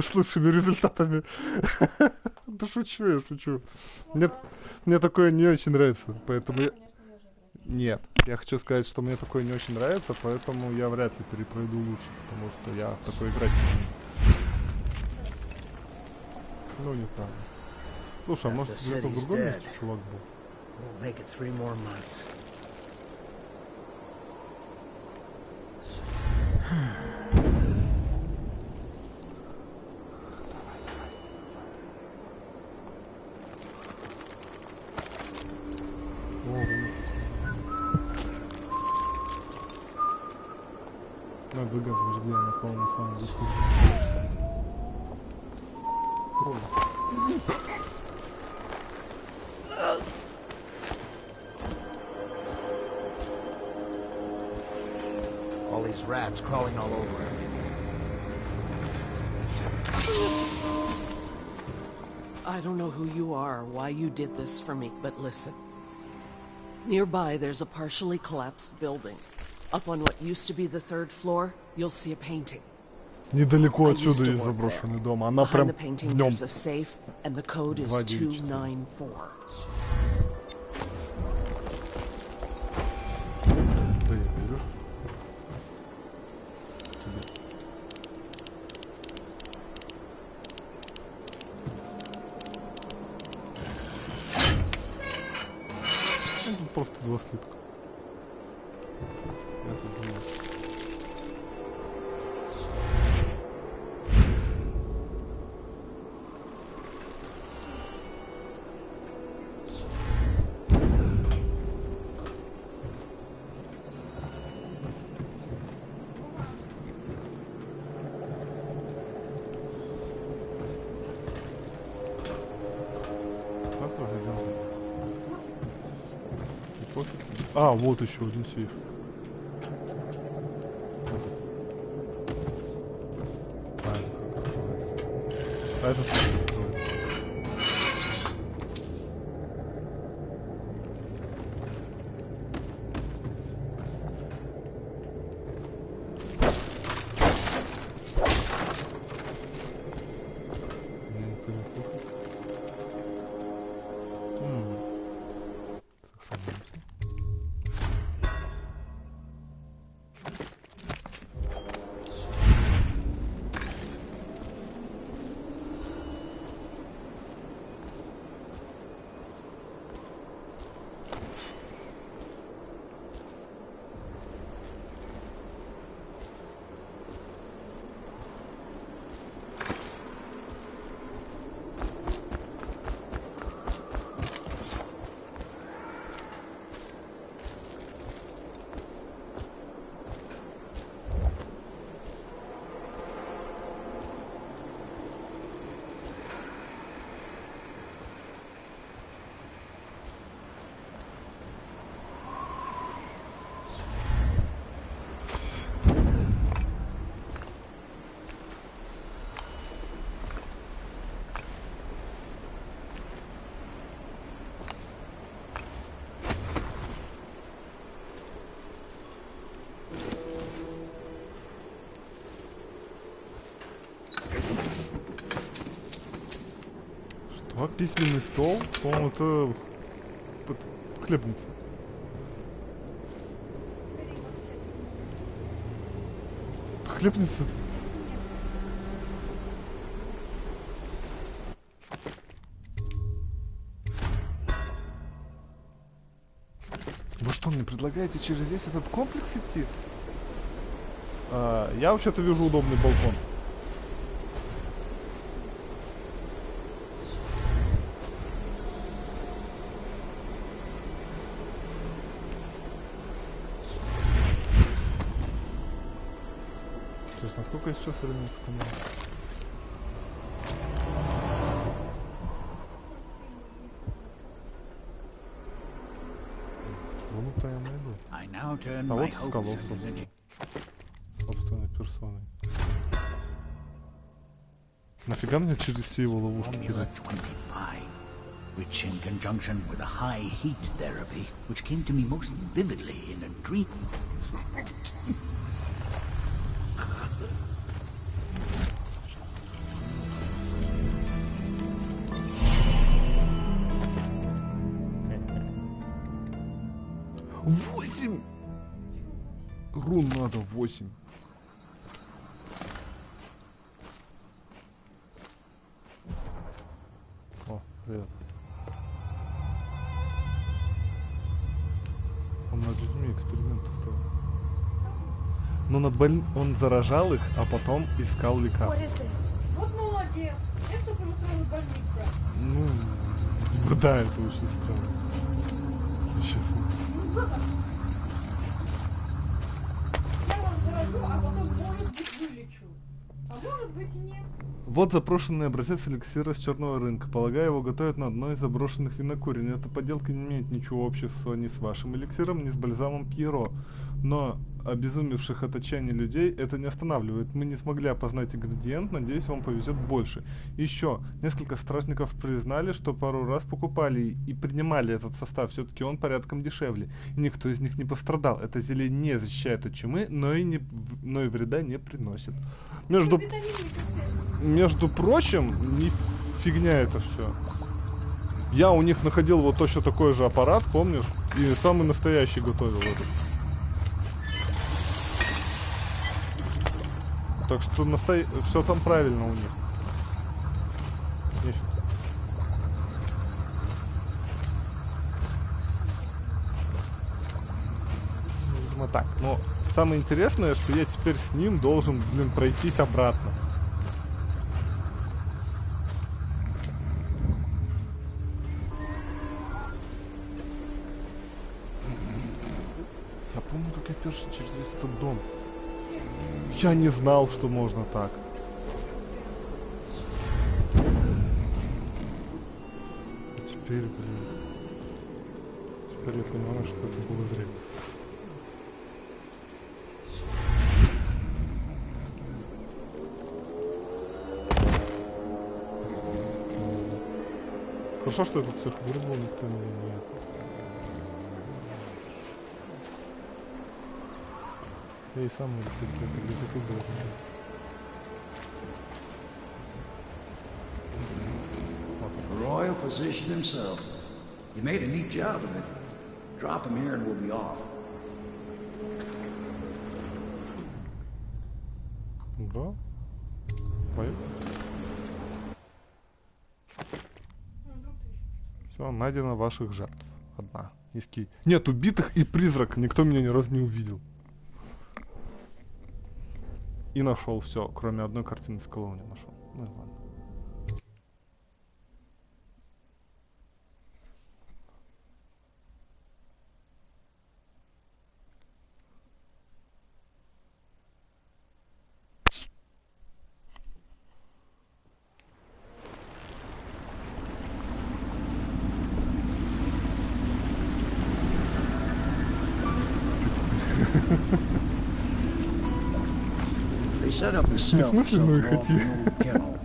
С лучшими результатами. Да шучу, я шучу. Мне такое не очень нравится, поэтому я... Нет, я хочу сказать, что мне такое не очень нравится, поэтому я вряд ли перепройду лучше, потому что я в такое играть не умею. Ну, неправда. Слушай, а может где-то в другом месте чувак был? начинаю догадываться, где она, по-моему, самая выходит. All these rats crawling all over him. I don't know who you are or why you did this for me, but listen. Nearby, there's a partially collapsed building. Up on what used to be the 3rd floor, you'll see a painting. Недалеко отсюда есть заброшенный дом. Она прям Behind the painting, днем. there's a safe, and the code is 294. Да, я вижу. Тут просто 2 слитка. Я тут думаю. Завтра зайдем. А, вот еще один сейф. А, это как открывается? А этот как открывается? Мне никто не слушает. Сохранимся. Что? Письменный стол? По-моему, это хлебница. Хлебница. Вы что, мне предлагаете через весь этот комплекс идти? Я вообще-то вижу удобный балкон. Интересно, сколько сейчас времени с канала? Вон-то я найду. А вот Скалов, собственно. Собственной персоной. Нафига мне через все его ловушки кидать? Which in conjunction with a high heat therapy, which came to me most vividly in a dream. Восемь! Рун надо 8. О, привет. Он над людьми эксперименты ставил. Но над он заражал их, а потом искал лекарства. Вот молодец. Я что уже сразу больница. Ну, типа, да, это очень странно. Если честно. Я вас заражу, а потом Может быть, вылечу. А может быть и нет. Вот запрошенный образец эликсира с черного рынка. Полагаю, его готовят на одной из заброшенных винокурен. Эта подделка не имеет ничего общего ни с вашим эликсиром, ни с бальзамом Пьеро. Но обезумевших от отчаяния людей это не останавливает. Мы не смогли опознать ингредиент, надеюсь, вам повезет больше. Еще, несколько стражников признали, что пару раз покупали и принимали этот состав. Все-таки он порядком дешевле. И никто из них не пострадал. Это зелье не защищает от чумы, но и вреда не приносит. Между прочим, не фигня это все. Я у них находил вот точно такой же аппарат, помнишь? И самый настоящий готовил этот. Так что все там правильно у них. Видимо так. Но самое интересное, что я теперь с ним должен, блин, пройтись обратно. Я помню, как я перся через весь этот дом. Я не знал, что можно так. Теперь, блин. Теперь я понимаю, что это было зря. Хорошо, что я тут всех вырвал, никто не имеет. Я и сам где-то тут должен быть. Royal physician himself. You made a neat job of it. Drop him here and we'll be off. Да. Поехали. Все, найдено ваших жертв. Одна. Низкий. Нет убитых и призрак. Никто меня ни разу не увидел. И нашел все, кроме одной картины с колонии нашел. Ну и ладно. They set up a cell for something off the old kennel.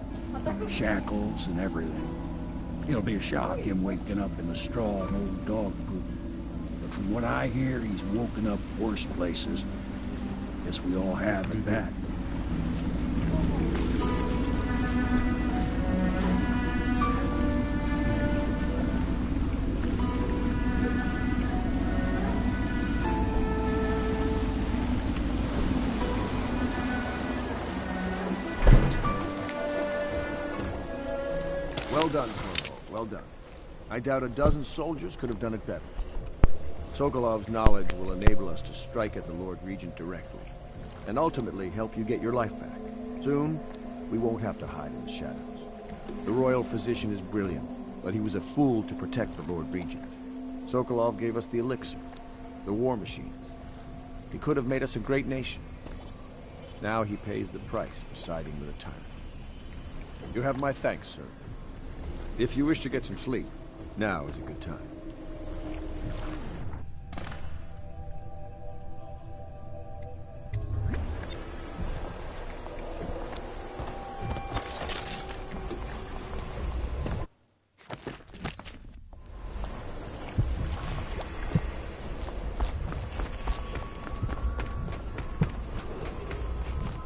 Shackles and everything. It'll be a shock, him waking up in the straw and old dog poop. But from what I hear, he's woken up worse places. Guess we all have at that. Well done, Corvo. Well done. I doubt a dozen soldiers could have done it better. Sokolov's knowledge will enable us to strike at the Lord Regent directly, and ultimately help you get your life back. Soon, we won't have to hide in the shadows. The royal physician is brilliant, but he was a fool to protect the Lord Regent. Sokolov gave us the elixir, the war machines. He could have made us a great nation. Now he pays the price for siding with a tyrant. You have my thanks, sir. If you wish to get some sleep, now is a good time.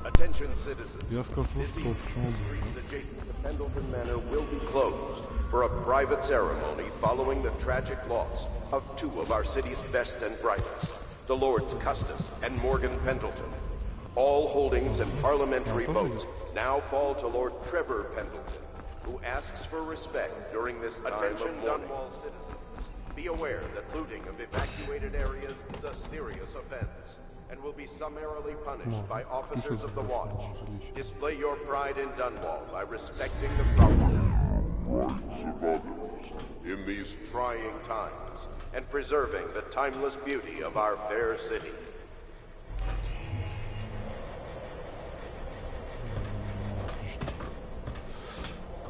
Attention, citizens. Я скажу, что почему бы. The Pendleton Manor will be closed for a private ceremony following the tragic loss of two of our city's best and brightest, the Lords Custis and Morgan Pendleton. All holdings and parliamentary votes now fall to Lord Trevor Pendleton, who asks for respect during this time of mourning. Dunwall citizens, be aware that looting of evacuated areas is a serious offense and will be summarily punished by officers of the watch. Display your pride in Dunwall by respecting the property in these trying times and preserving the timeless beauty of our fair city.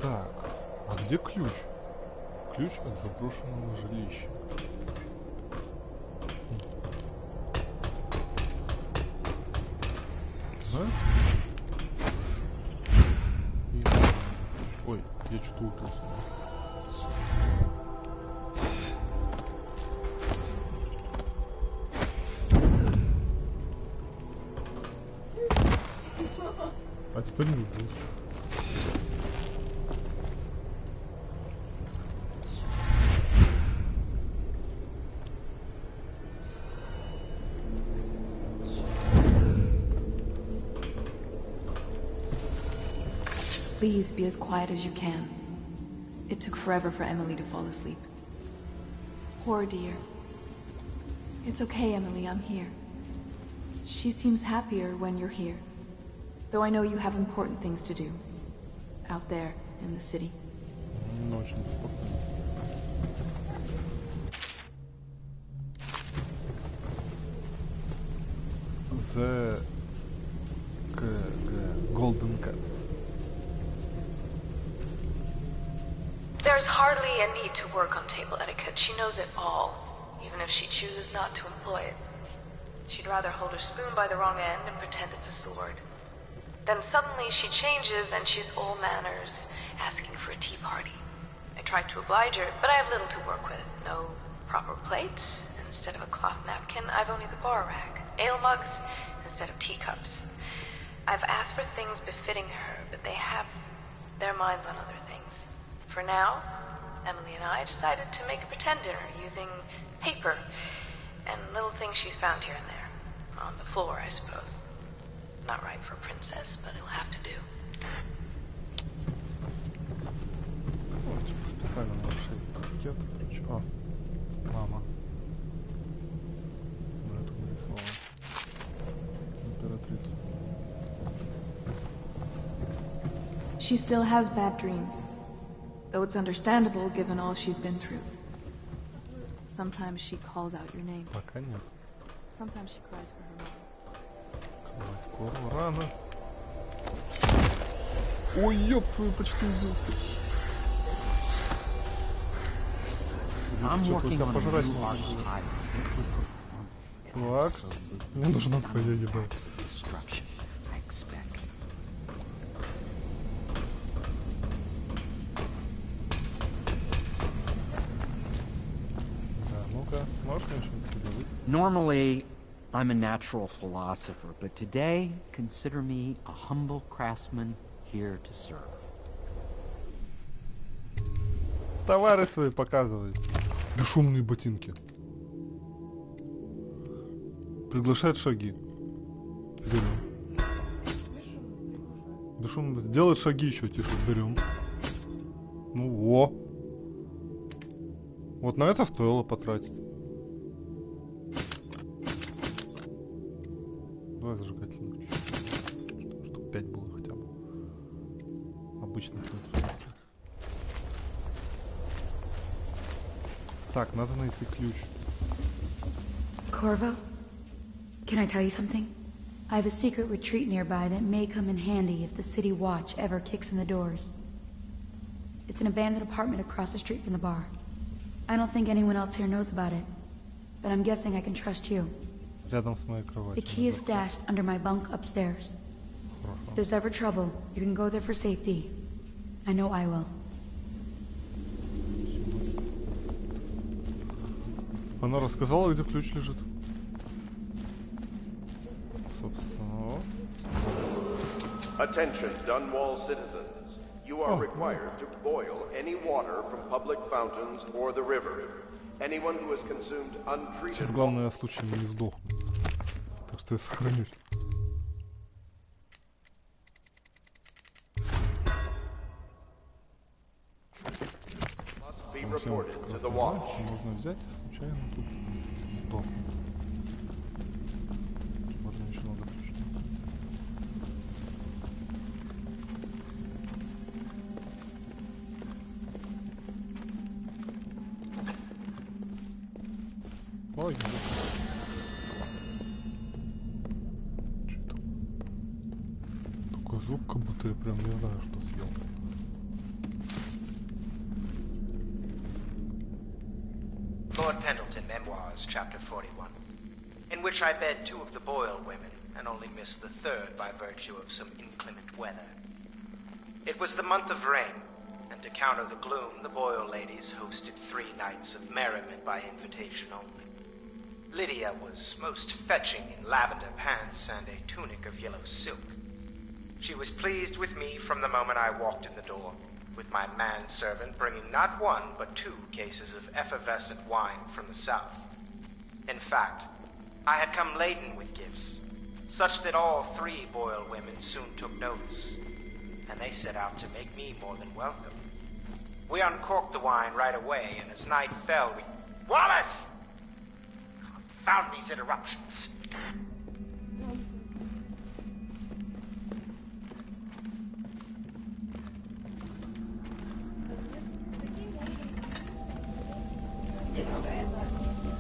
Так, а где ключ? Ключ от заброшенного жилища. Да? Ой, я что-то упился. А теперь не будет. Please be as quiet as you can. It took forever for Emily to fall asleep. Poor dear. It's okay, Emily, I'm here. She seems happier when you're here. Though I know you have important things to do. Out there, in the city. Очень спокойно. The Golden Cat. There's hardly a need to work on table etiquette. She knows it all, even if she chooses not to employ it. She'd rather hold her spoon by the wrong end and pretend it's a sword. Then suddenly she changes and she's all manners, asking for a tea party. I tried to oblige her, but I have little to work with. No proper plate. Instead of a cloth napkin, I've only the bar rack. Ale mugs instead of teacups. I've asked for things befitting her, but they have their minds on other things. For now, Emily and I decided to make a pretend dinner using paper and little things she's found here and there. On the floor, I suppose. Not right for a princess, but it'll have to do. Специально нарушает этикет, короче. О, мама. Ну, это нарисовала. Императрица. She still has bad dreams. Though it's understandable given all she's been through. Sometimes she calls out your name. Пока нет. Sometimes she cries for her mom. Открывать горло рано. Ой, ёб твою, почти убился. Что-то пожрать можно. Чувак, мне нужна твоя еда. Normally, I'm a natural philosopher, but today, consider me a humble craftsman here to serve. Товары свои показывай. Бесшумные ботинки. Приглашает шаги. Берем. Бесшумные. Делает шаги еще тихо. Берем. Ну во. Вот на это стоило потратить. Давай зажигательный ключ. Чтобы штук 5 было хотя бы. Обычно ключ. Так, надо найти ключ. Corvo, can I tell you something? I have a secret retreat nearby that may come in handy if the city watch ever kicks in the doors. It's an abandoned apartment across the street from the bar. I don't think anyone else here knows about it, but I'm guessing I can trust you. Рядом с моей кроватью. The key is stashed under my bunk upstairs. If there's ever trouble, you can go there for safety. I know I will. Она рассказала, где ключ лежит. Собственно. Attention, Dunwall citizens. You are required to boil any water from public fountains or the river. Anyone who has consumed untreated... Сейчас главное, я случайно не сдохну. Так что я сохранюсь. Можно взять и случайно тут сдохнуть. Можно еще надо включить. Ой, что это? Такой звук, как будто я прям не знаю, что съел. Lord Pendleton Memoirs, Chapter 41, in which I bed 2 of the Boyle women and only missed the 3rd by virtue of some inclement weather. It was the month of rain, and to counter the gloom, the Boyle ladies hosted 3 nights of merriment by invitation only. Lydia was most fetching in lavender pants and a tunic of yellow silk. She was pleased with me from the moment I walked in the door, with my manservant bringing not 1 but 2 cases of effervescent wine from the south. In fact, I had come laden with gifts, such that all 3 Boyle women soon took notice, and they set out to make me more than welcome. We uncorked the wine right away, and as night fell, we... Wallace! Confound these interruptions.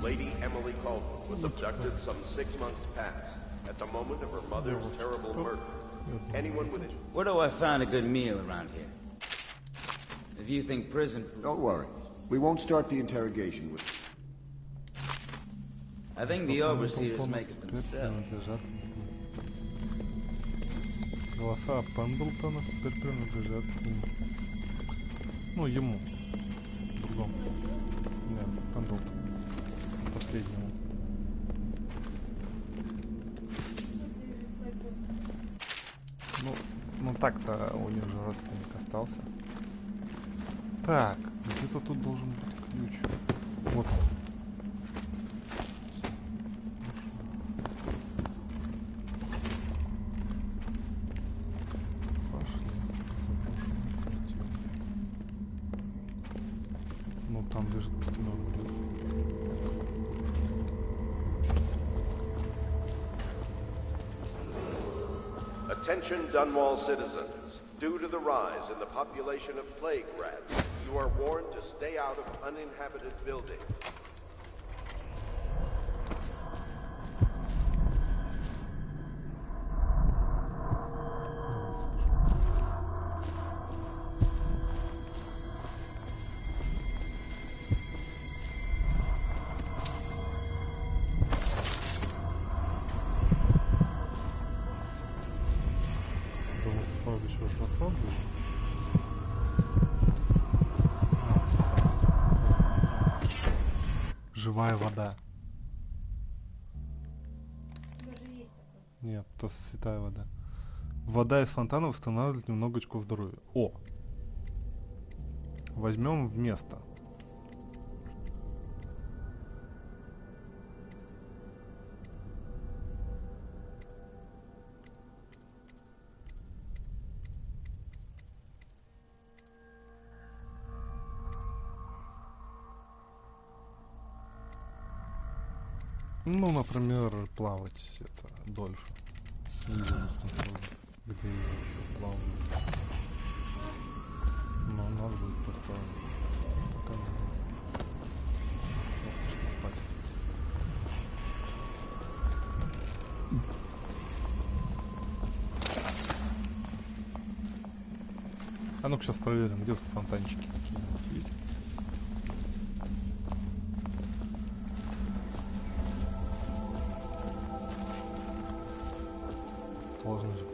Lady Emily Caldwell was abducted some 6 months past, at the moment of her mother's terrible murder. Anyone with it? Where do I find a good meal around here? If you think prison food... Don't worry. We won't start the interrogation with... I think the overseers make it themselves. Голоса Пендлтона теперь принадлежат ему. Ну, ему. Другому. Нет, Пендлтону. Последнему. Ну так-то у них же родственник остался. Так, где-то тут должен быть ключ. Вот он. Ну там лежит костяной амулет. Attention Dunwall citizens. Due to the rise in the population of plague rats, you are warned to stay out of uninhabited buildings. Живая вода. Нет, то святая вода. Вода из фонтана восстанавливает немного очков здоровья. О! Возьмем вместо. Ну, например, плавать это дольше. Не буду смысла, где я еще плаваю. Но надо будет поставить. Пока не надо. Пошли спать. А ну-ка сейчас проверим, где тут фонтанчики какие-нибудь есть. Должны же.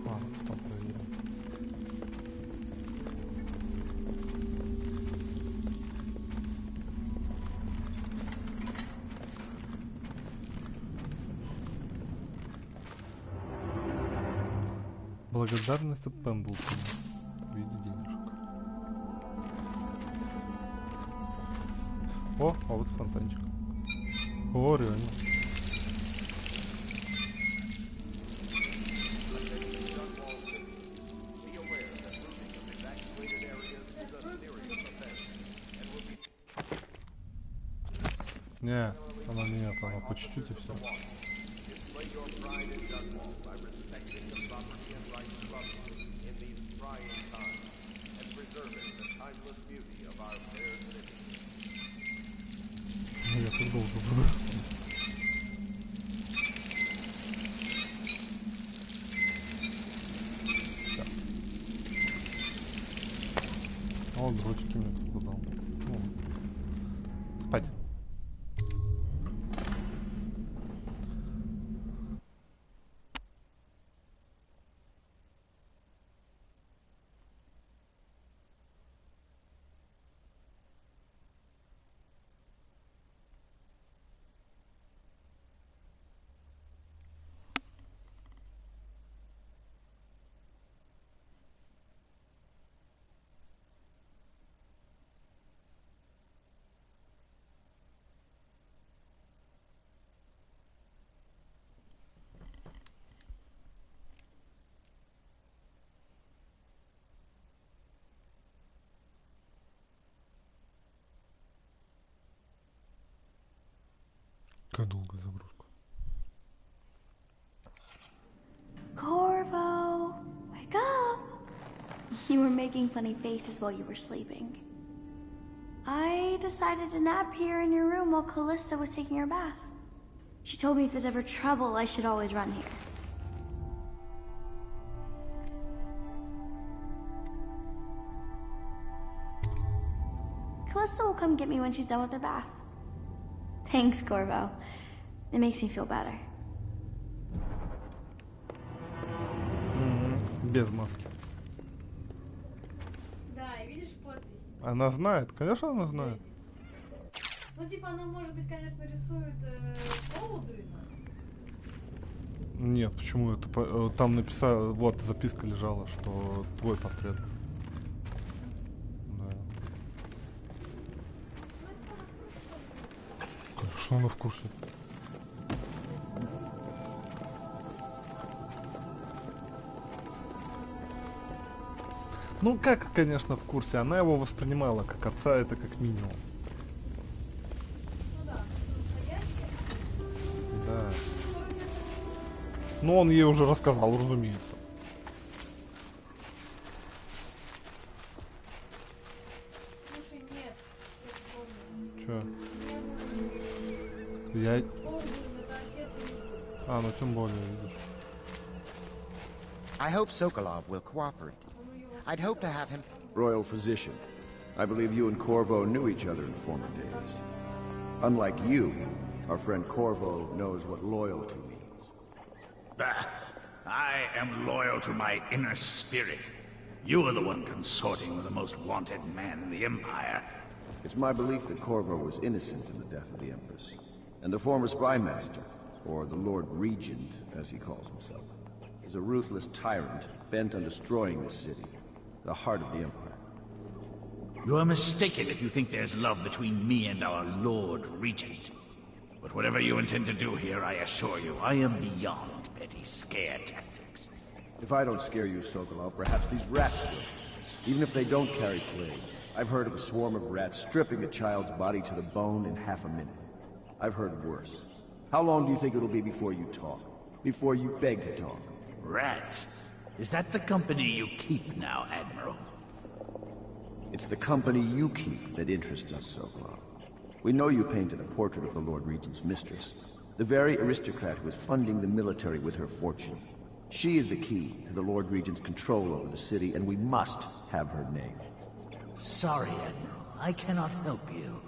Ладно, потом проверим. Благодарность от Пендлтона в виде денежек. О, а вот фонтанчик. О, реально. Не, она нет, она по чуть-чуть и все. Я тут долго буду. О, дротики мне кто-то дал. Ну, спать. Как долгая загрузка. Corvo, wake up! You were making funny faces while you were sleeping. I decided to nap here in your room while Callista was taking her bath. She told me if there's ever trouble, I should always run here. Callista will come get me when she's done with her bath. Thanks, Corvo. It makes me feel better. Без маски. Да, и видишь подпись. Она знает, конечно, она знает. Ну, типа, она, может быть, конечно, рисует Полудуина. Нет, почему это? Там написано, вот записка лежала, что твой портрет. Да. Конечно, она в курсе. Ну, как, конечно, в курсе. Она его воспринимала как отца, это как минимум. Да. Ну, он ей уже рассказал, разумеется. Слушай, нет. Чё? Я... А, ну тем более, видишь. I hope Sokolov will cooperate. I'd hope to have him... Royal physician. I believe you and Corvo knew each other in former days. Unlike you, our friend Corvo knows what loyalty means. I am loyal to my inner spirit. You are the one consorting with the most wanted man in the Empire. It's my belief that Corvo was innocent in the death of the Empress. And the former spy master, or the Lord Regent, as he calls himself, is a ruthless tyrant bent on destroying this city, the heart of the Empire. You are mistaken if you think there's love between me and our Lord Regent. But whatever you intend to do here, I assure you, I am beyond petty scare tactics. If I don't scare you, Sokolov, perhaps these rats will. Even if they don't carry plague. I've heard of a swarm of rats stripping a child's body to the bone in half a minute. I've heard worse. How long do you think it'll be before you talk? Before you beg to talk? Rats? Is that the company you keep now, Admiral? It's the company you keep that interests us, Sokolov. We know you painted a portrait of the Lord Regent's mistress, the very aristocrat who is funding the military with her fortune. She is the key to the Lord Regent's control over the city, and we must have her name. Sorry, Admiral. I cannot help you.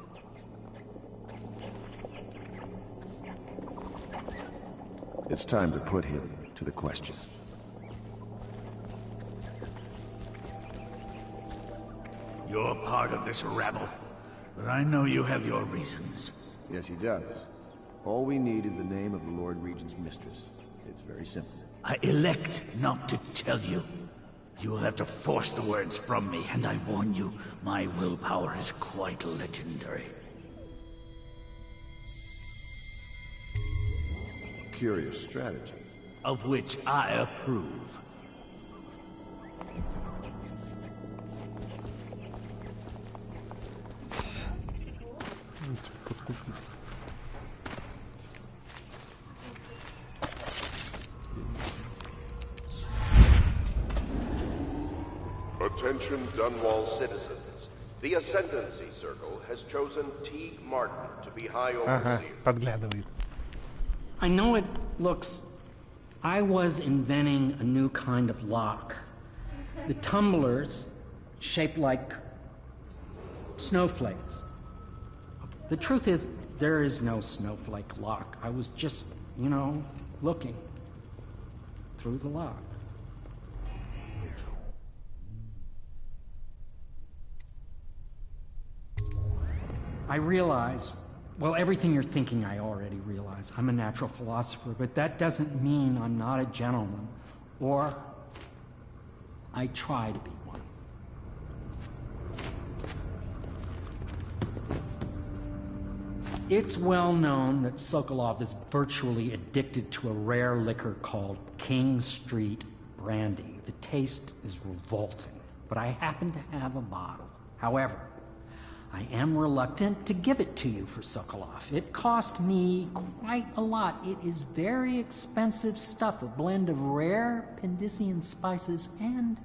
It's time to put him to the question. You're part of this rabble, but I know you have your reasons. Yes, he does. All we need is the name of the Lord Regent's mistress. It's very simple. I elect not to tell you. You will have to force the words from me, and I warn you, my willpower is quite legendary. Curious strategy. Of which I approve. Attention Dunwall citizens. The Ascendancy Circle has chosen Teague Martin to be High Ага, Overseer. подглядывает. I know it looks... I was inventing a new kind of lock. The tumblers, shaped like snowflakes. The truth is, there is no snowflake lock. I was just, you know, looking through the lock. I realize, well, everything you're thinking I already realize. I'm a natural philosopher, but that doesn't mean I'm not a gentleman, or I try to be one. It's well known that Sokolov is virtually addicted to a rare liquor called King Street Brandy. The taste is revolting, but I happen to have a bottle. However, I am reluctant to give it to you for Sokolov. It cost me quite a lot. It is very expensive stuff, a blend of rare Pendician spices and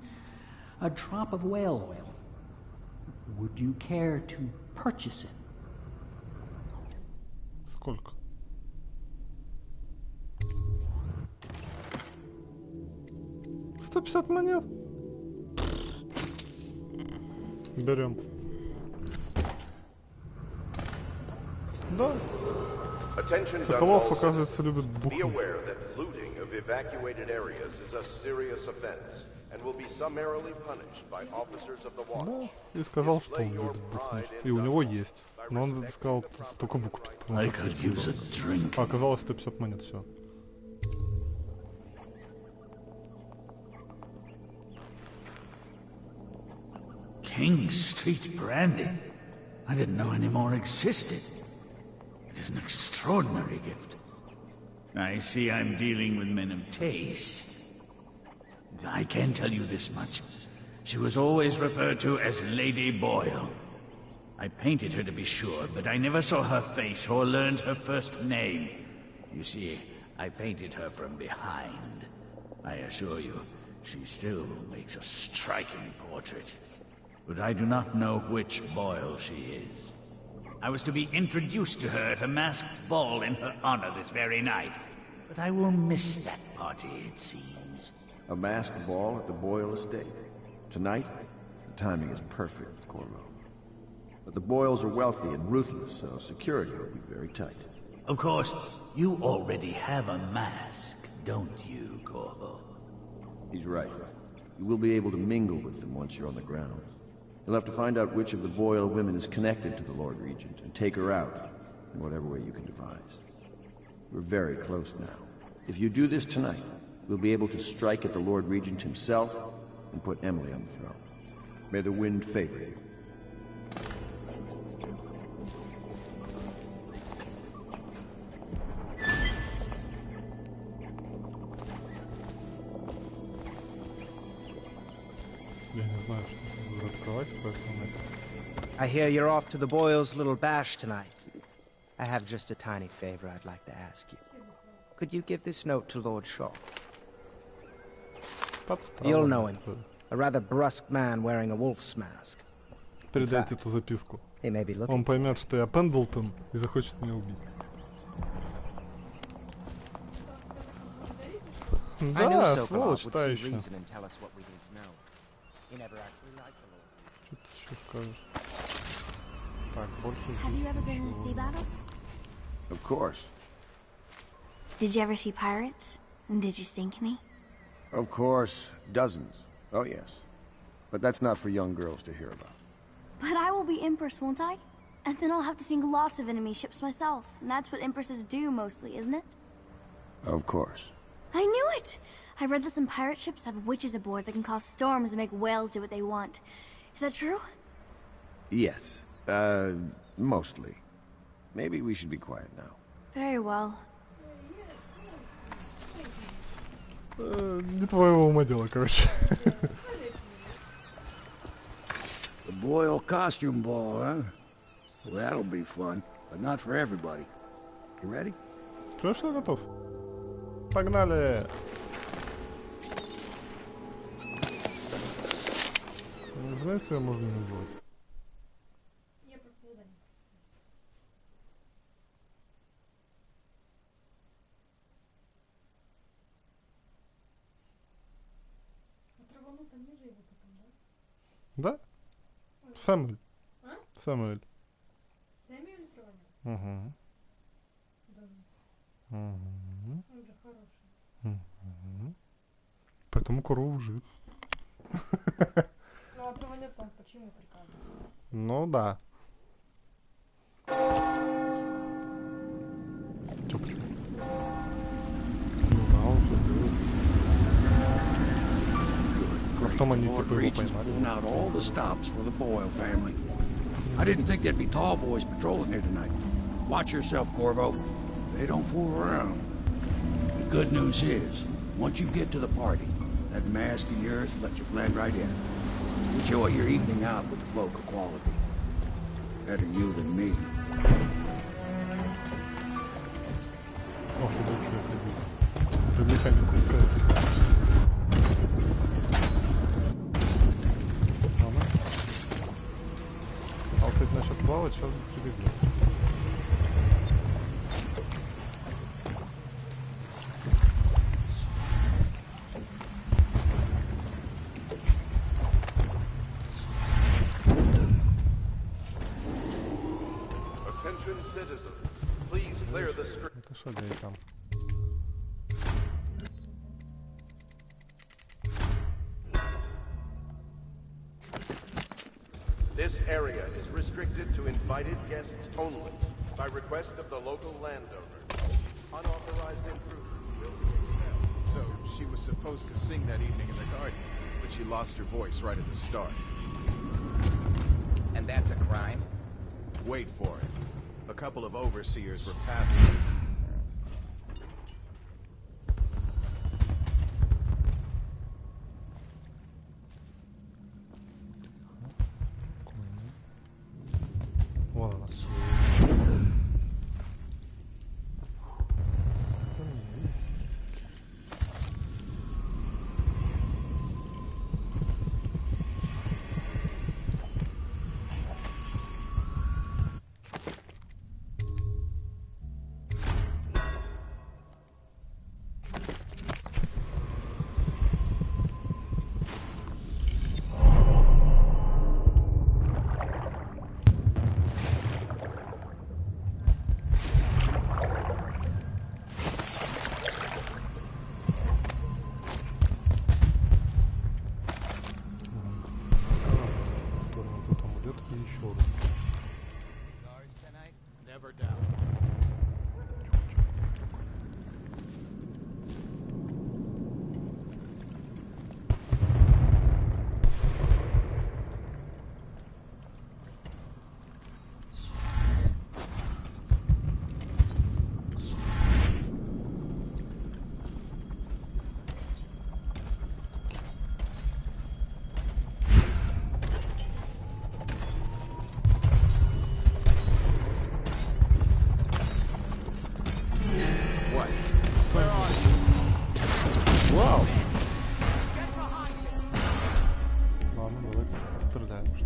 a drop of whale oil. Would you care to purchase it? Сколько? $150 монет. Берем. Да. Соколов, оказывается, любит бухнуть. Да, и сказал, что он любит бухнуть. И у него есть. Но он сказал, только выкупить. А оказалось 150 монет, все. King Street Brandy? I didn't know any more existed. It is an extraordinary gift. I see I'm dealing with men of taste. I can tell you this much. She was always referred to as Lady Boyle. I painted her to be sure, but I never saw her face or learned her first name. You see, I painted her from behind. I assure you, she still makes a striking portrait. But I do not know which Boyle she is. I was to be introduced to her at a masked ball in her honor this very night. But I will miss that party, it seems. A masked ball at the Boyle estate? Tonight? The timing is perfect, Corvo. But the Boyles are wealthy and ruthless, so security will be very tight. Of course, you already have a mask, don't you, Corvo? He's right. You will be able to mingle with them once you're on the grounds. You'll have to find out which of the Boyle women is connected to the Lord Regent and take her out in whatever way you can devise. We're very close now. If you do this tonight, we'll be able to strike at the Lord Regent himself and put Emily on the throne. May the wind favor you. I hear you're off to the Boyles' little bash tonight. I have just a tiny favor I'd like to ask you. Could you give this note to Lord Shaw? You'll know him. A rather brusque man wearing a wolf's mask. Передайте эту записку. He may be looking. Он поймет, что я Пендлтон и захочет меня убить. Да, сволочь та еще. Что ты еще скажешь? Так, больше ничего. Of course. Did you ever see pirates? And did you sink any? Of course. Dozens. Oh, yes. But that's not for young girls to hear about. But I will be Empress, won't I? And then I'll have to sink lots of enemy ships myself. And that's what Empresses do mostly, isn't it? Of course. I knew it! I read that some pirate ships have witches aboard that can cause storms and make whales do what they want. Is that true? Yes. Mostly. Maybe we should be quiet now. Very well. Не твоего ума дело, короче. The Boyle costume ball, huh? Well, that'll be fun, but not for everybody. You ready? Конечно, готов. Погнали! Разумеется, ее можно не убивать. Да? Сэмюэль. Самуэль. Сэмюэль Тронин? Угу. Да. Угу. Он же хороший. Угу. Поэтому корову жит. Ну, а Тронин там почему приказывает? Ну да. Чё, почему? Ну да, он все делает. А потом они типа его поймали. Out all the stops for the Boyle family. I didn't think there'd be tall boys patrolling here tonight. Watch yourself, Corvo. They don't fool around. The good news is, once you get to the party, that mask of yours will let you blend right in. Enjoy your evening out with the folk of quality. Better you than me. О, что тут что привлекание пускается. А вот это насчет плавать, сейчас перейдем. Attention citizens, please clear the street. Это шагай там. This area is restricted to invited guests only, by request of the local landowners. Unauthorized intruders will be expelled. So, she was supposed to sing that evening in the garden, but she lost her voice right at the start. And that's a crime? Wait for it. A couple of overseers were passing. Вот она. Never doubt. Вау! Ладно, давайте постреляем, что ли.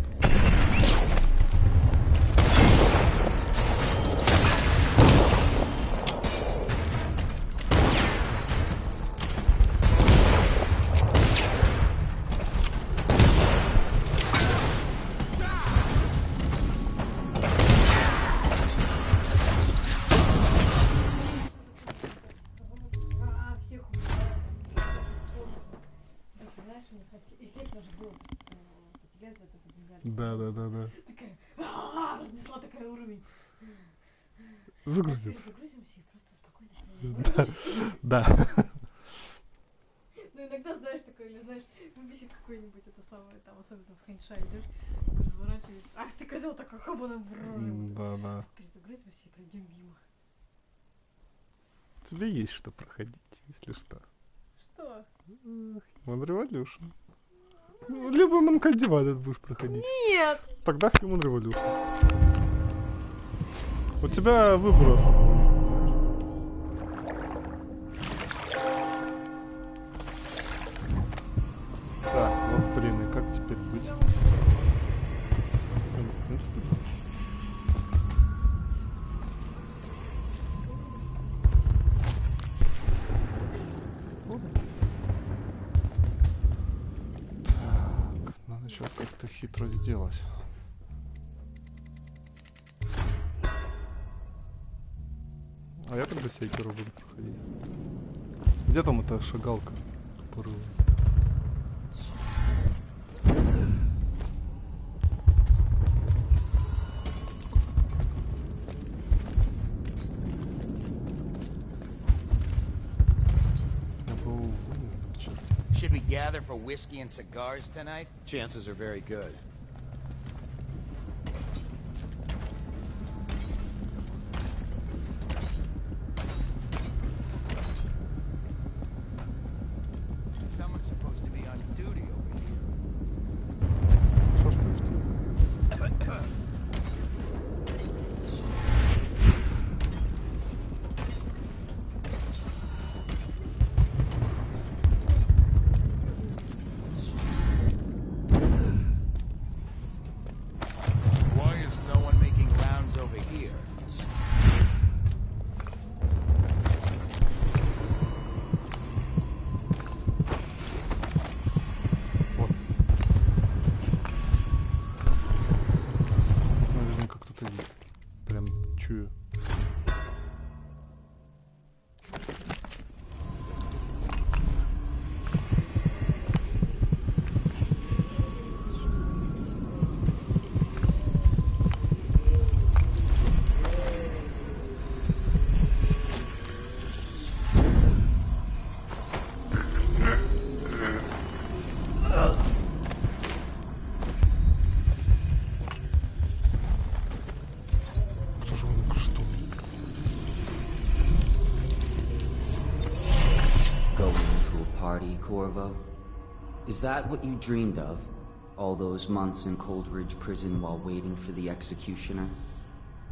Да. Такая, разнесла такая уровень. Загрузится. Загрузимся и просто спокойно. Да. Ну иногда, знаешь, такое, или знаешь, выбесит какой-нибудь это самое, там, особенно в хэнша идешь, разворачиваешься, ах, ты козел такой хобаном в рожу. Да. Перезагрузимся и пройдем мимо. Тебе есть что проходить, если что. Что? Human Revolution. Либо Mankind Divided будешь проходить. Нет! Тогда Human Revolution. У тебя выбор особо. Так, вот блин, и как теперь быть? Так, надо сейчас как-то хитро сделать. А я тогда секеру буду проходить. Где там эта шагалка тупорылая? Should we gather for whiskey and cigars tonight? Chances are very good. Someone's supposed to be on duty over here. Что ж ты? Why is no one making rounds over here? Наверняка кто-то видит. Прям чую. Going to a party, Corvo? Is that what you dreamed of? All those months in Coldridge Prison while waiting for the executioner?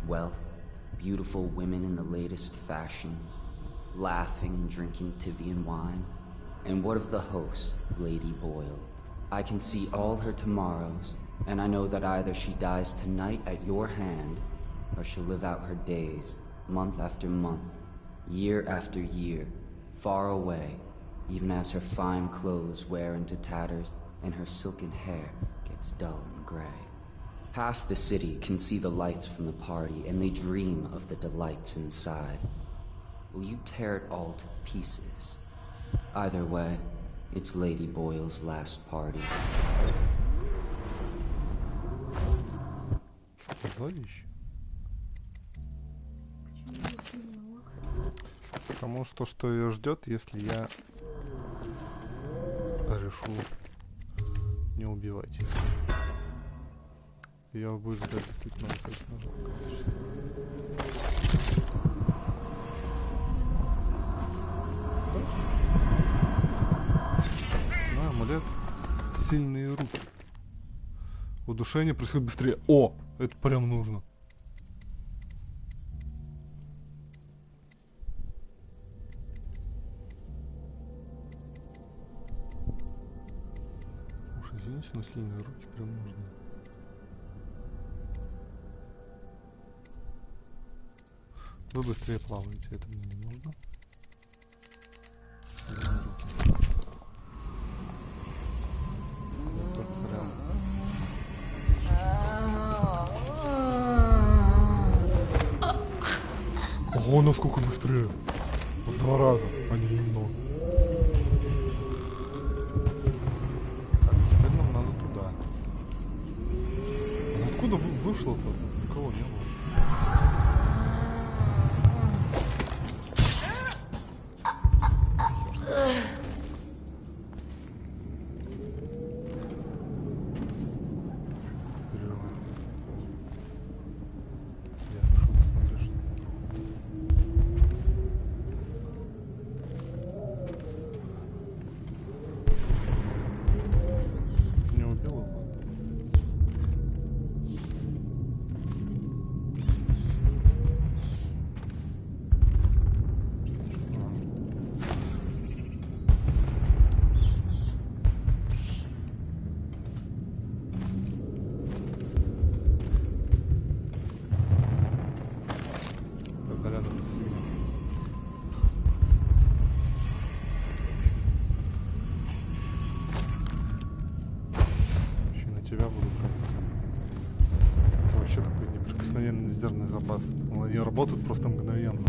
Wealth, beautiful women in the latest fashions, laughing and drinking Tivian wine? And what of the host, Lady Boyle? I can see all her tomorrows, and I know that either she dies tonight at your hand, or she'll live out her days, month after month, year after year, far away, even as her fine clothes wear into tatters and her silken hair gets dull and gray. Half the city can see the lights from the party, and they dream of the delights inside. Will you tear it all to pieces? Either way, it's Lady Boyle's last party. Зловещ. Потому что ее ждет, если я решу не убивать ее. Ее будет ждать действительно достаточно жалко. Ну, амулет. Сильные руки. Удушение происходит быстрее. О! Это прям нужно. Уж извините, но сильные руки прям нужны. Вы быстрее плаваете, это мне не нужно. Сильные руки. Только прям. Ого, насколько быстрее. В 2 раза, а не немного. Так, теперь нам надо туда. А откуда вышло-то? Никого не было. Резервный запас. Они работают просто мгновенно.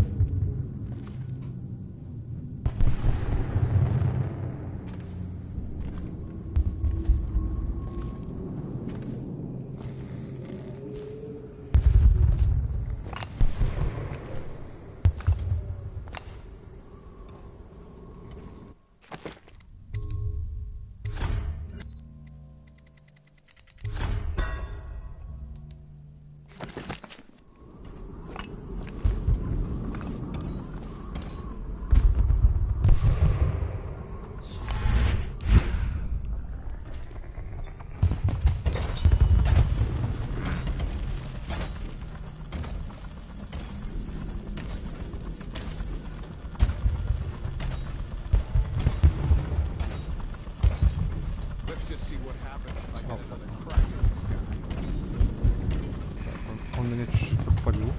Он меня чуть-чуть подпалил.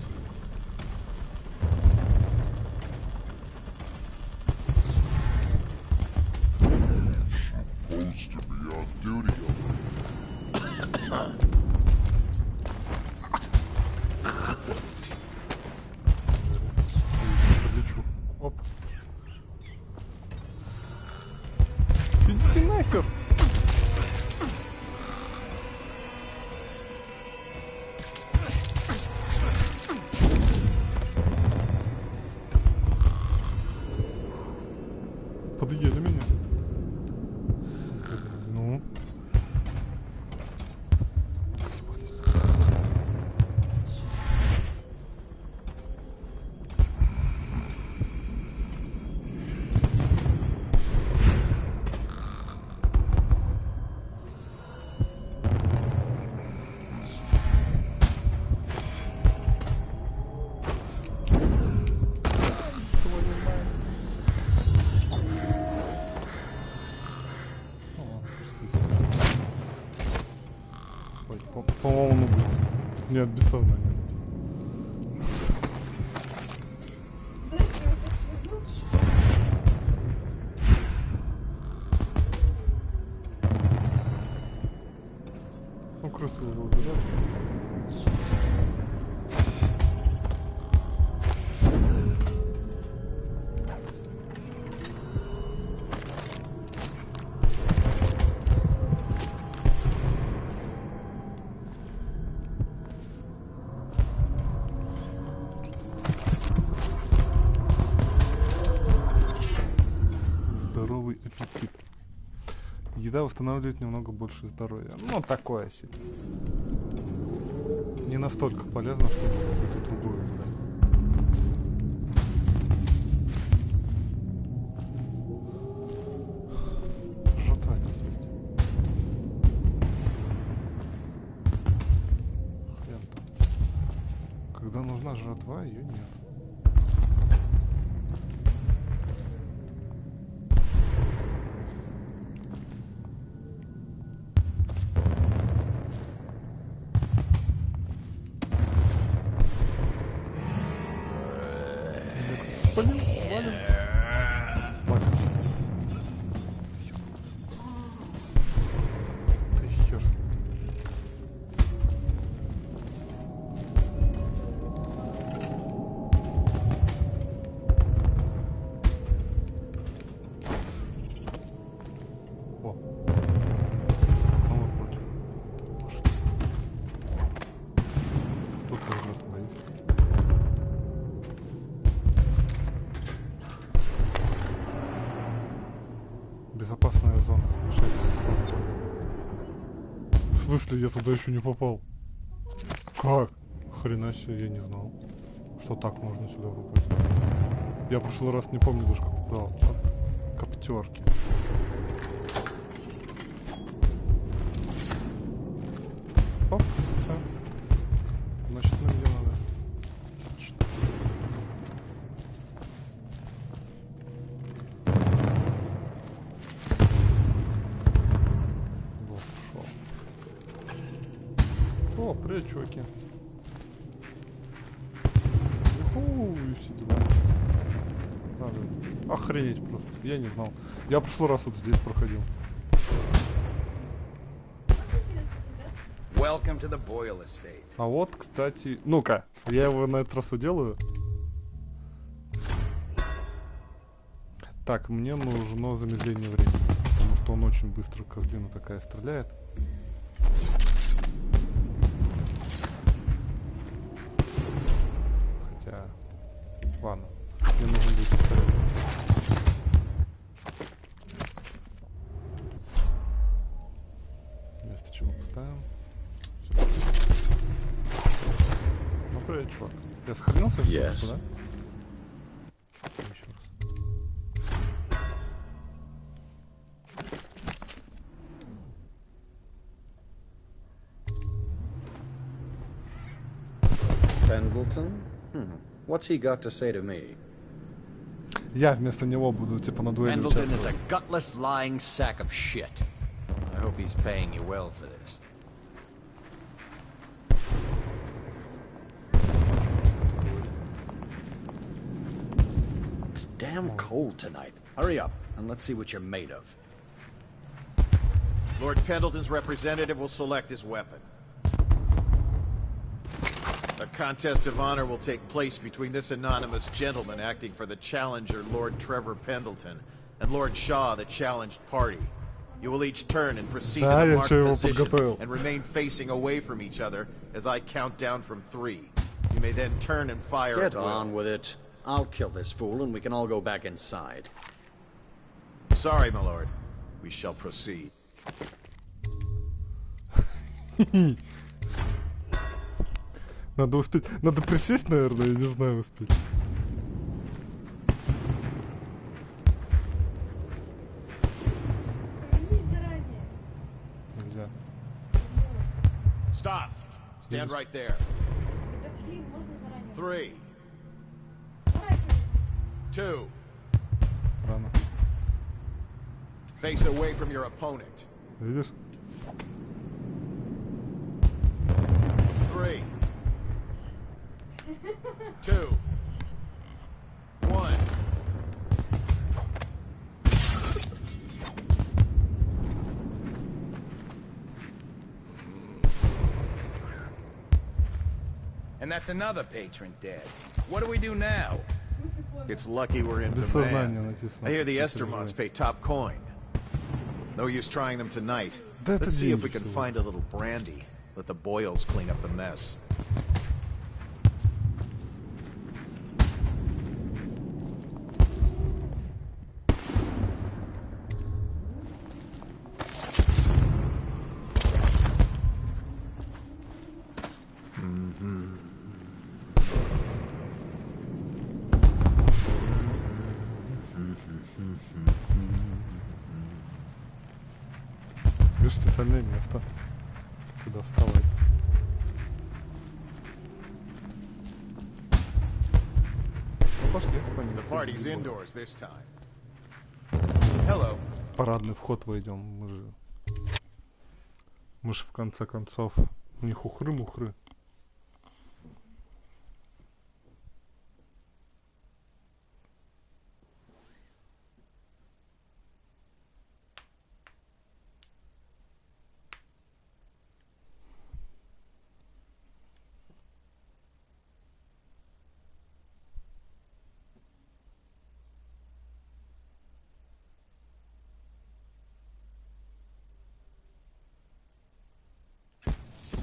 Подлечу. Оп. Идите нахер! Подъели меня. Ну. По-моему, будет. Нет, без сознания. Ну, крысы уже убежали. Аппетит. Еда восстанавливает немного больше здоровья. Ну, такое себе. Не настолько полезно, чтобы какую-то другую брать. Жратва здесь есть. Хрен там. Когда нужна жратва, ее нет. Спалил, валим. Валим. Ты хер с ним. О. Ну вот против. Пошли. Тут тоже отвалить. Безопасная зона, смешайте в сторону. В смысле, я туда еще не попал? Как? Хрена себе, я не знал, что так можно сюда попасть. Я в прошлый раз не помню даже, как попал. От коптерки. Оп, все. Значит, мы где надо. О, привет, чуваки. Уху, и все дела. Надо охренеть просто. Я не знал. Я в прошлый раз вот здесь проходил. Welcome to the Boyle Estate. А вот, кстати, ну-ка, я его на этот раз уделаю. Так, мне нужно замедление времени, потому что он очень быстро, козлина такая, стреляет. Хотя, ладно, мне нужно будет повторять. Вместо чего поставим. Ну, привет, чувак. Я сохранился, что ли, да? Еще раз. Pendleton? What's he got to say to me? Я вместо него буду, типа, на дуэли Pendleton is участвовать. a gutless, lying sack of shit. I hope he's paying you well for this. damn cold tonight. Hurry up, and let's see what you're made of. Lord Pendleton's representative will select his weapon. A contest of honor will take place between this anonymous gentleman acting for the challenger, Lord Trevor Pendleton, and Lord Shaw, the challenged party. You will each turn and proceed to the marked position and remain facing away from each other as I count down from 3. You may then turn and fire Get at will. on with it. I'll kill this fool and we can all go back inside. Sorry, my lord. We shall proceed. Надо успеть. Надо присесть, наверное, я не знаю, успеть. Нельзя. Stop. Stand right there. 3, 2. Рано. Face away from your opponent. Видишь? 3, 2, 1. And that's another patron dead. What do we do now? It's lucky we're in demand. I hear the Estermonts pay top coin. No use trying them tonight. Let's see if we can find a little brandy. Let the boils clean up the mess. Видишь, специальное место, куда вставать. Ну, пошли, The party's indoors this time. Hello. Парадный вход войдем, мы же в конце концов не хухры-мухры.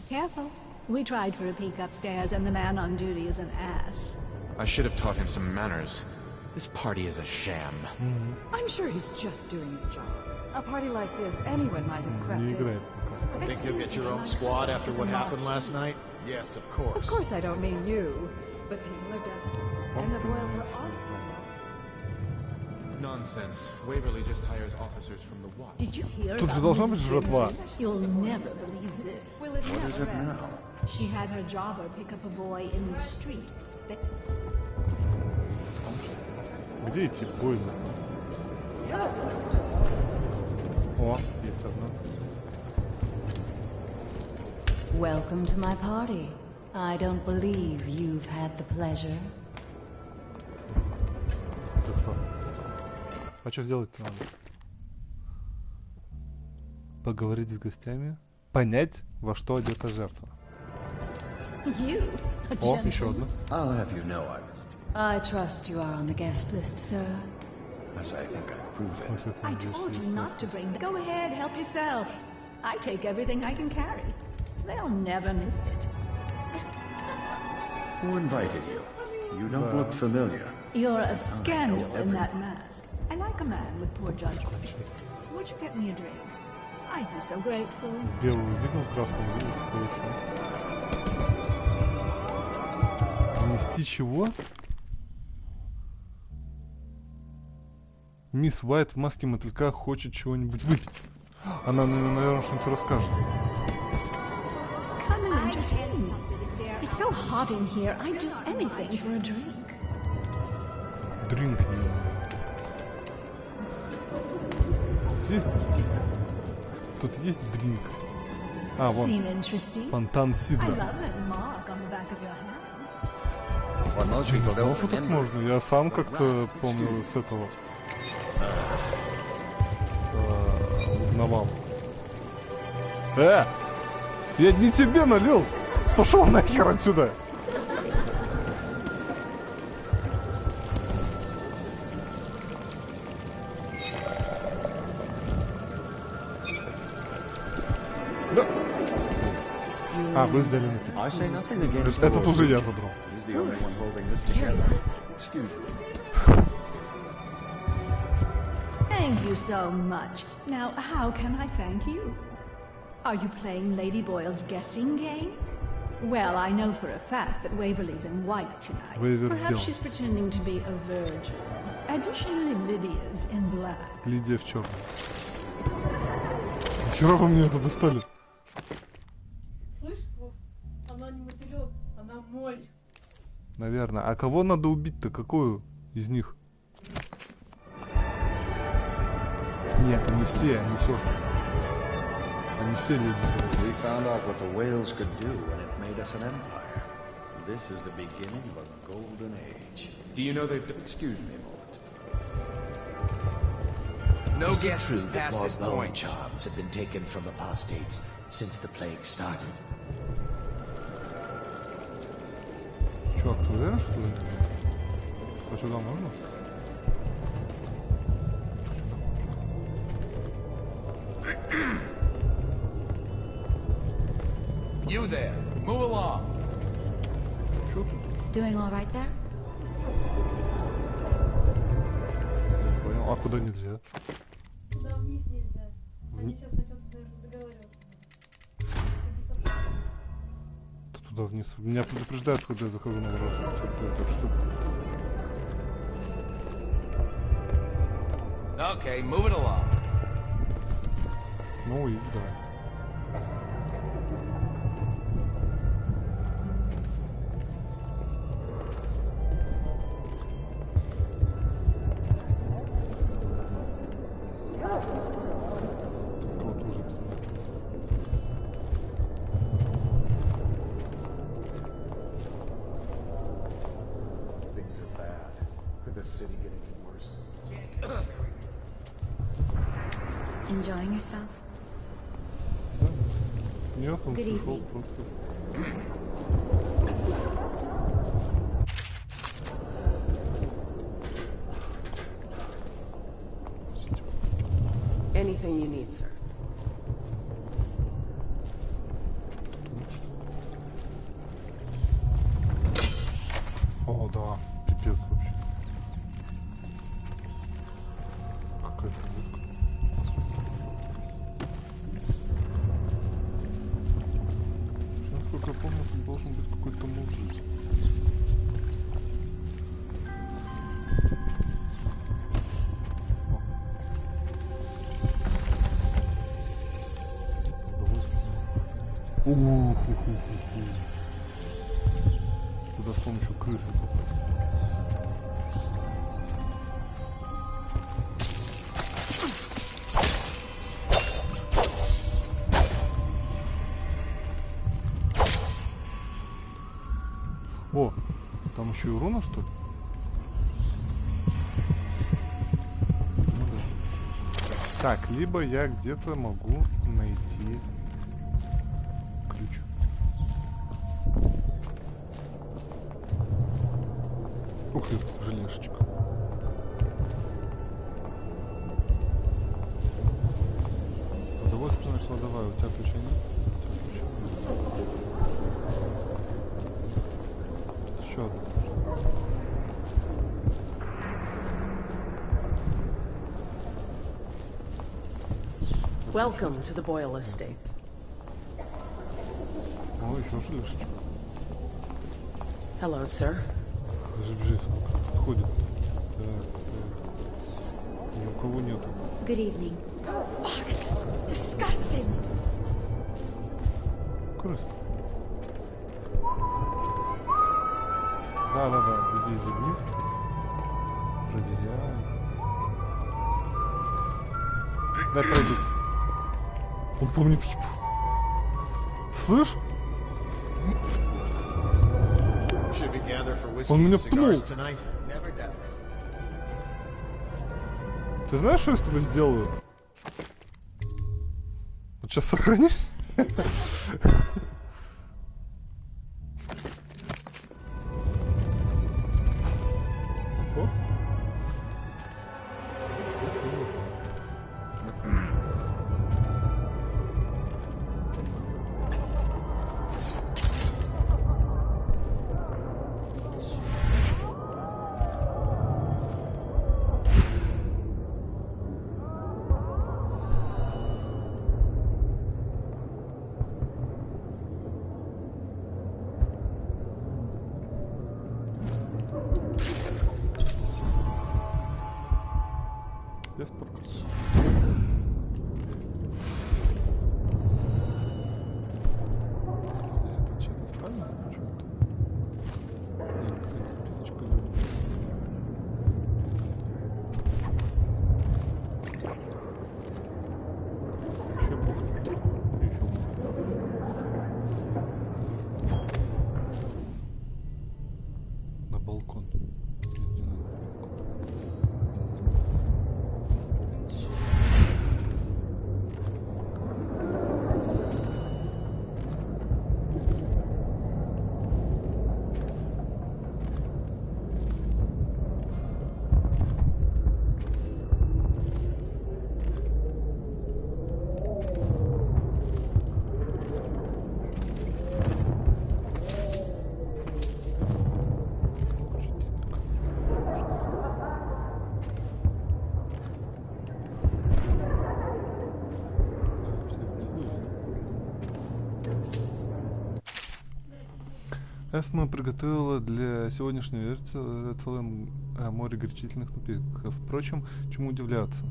Careful. We tried for a peek upstairs, and the man on duty is an ass. I should have taught him some manners. This party is a sham. I'm sure he's just doing his job. A party like this, anyone might have crept in. Think you'll get your own squad after what happened last night? Yes, of course. Of course I don't mean you, but people are desperate, and the boils were awful. Nonsense. Waverly just hires officers from the watch. Did you hear Тут же about должна Mrs. быть жратва. You'll never believe this. What is it now? She had her jobber pick up a boy in the street. Где эти бойны? О, есть одна. Welcome to my party. I don't believe you've had the pleasure. Ты кто? А что сделать-то надо? Поговорить с гостями, понять, во что одета жертва. О, еще одна. I'll have you know I trust you are on the guest list, sir. as I think I've proven. I told you not to bring them. Go ahead, help yourself. I take everything I can carry. They'll never miss it. Who invited you? You don't look familiar. You're a scandal in that mask. I like a man with poor judgment. Would you get me a drink? I'd be so grateful. Белую видел, красную видел, какой еще? Принести чего? Мисс Уайт в маске мотылька хочет чего-нибудь выпить. Она мне, наверное, что-нибудь расскажет. Come and entertain me. It's so hot in here, I'd do anything for a drink. Дринк. Здесь... Тут есть дринк. А, вон. Seem interesting. Фонтан I сидра. love that mark on the back of your hand. Я не знал, что так можно. Я сам как-то помню с этого узнавал. Я не тебе налил! Пошел нахер отсюда! Да. А, вы взяли напиток. Этот уже я забрал. Thank you so much. Now, how can I thank you? Are you playing Lady Boyle's guessing game? Well, I know for a fact that Waverly's in white tonight. Perhaps she's pretending to be a virgin. Additionally, Lydia's in black. Лидия в черном. Вчера вы мне это достали. Слышь, Вов, она не мотылёк, она моль. Наверное. А кого надо убить-то? Какую из них? Нет, они все, они сестры. Они все леди. We found out what the whales could do, and it made us an empire. This is the beginning of a golden age. Do you know they've... Excuse me a moment. No Is it guess true is that past more this bone point. charms have been taken from apostates since the plague started? Чувак, ты уверен, что ли? А сюда можно? You there. Move along. Что тут? Doing all right there? Не понял. А куда нельзя? Туда вниз нельзя. Они сейчас о чем-то должны договариваться. Туда вниз. Меня предупреждают, когда я захожу на ворота. Так что... Okay, move it along. Ну, иди давай. Кого-то уже Things are bad. Could the city get any worse? Enjoying yourself? Нет, он Good пришел evening. просто. Anything you need, sir. О, да, пипец вообще. Какая-то будка. Насколько я помню, тут должен быть какой-то мужик. Туда с помощью крысы попасть. О, там еще и руна, что ли? Ну да. Так, либо я где-то могу найти ключ. Ух ты, желешечка. Продовольственная кладовая. У тебя ключа нет? Еще одна. Welcome to the Boyle Estate. О, еще желешечка. Hello, sir. Даже бежи, сколько тут ходит. Так, Ни у кого нету. Good evening. Oh, fuck. Disgusting. Крыс. Да, иди вниз. Проверяй. Дай пройду. Он по мне въебал. Слышь? Он меня пнул. Ты знаешь, что я с тобой сделаю? Вот сейчас сохрани. Эсма приготовила для сегодняшней версии целое море горячительных напитков. Впрочем, чему удивляться?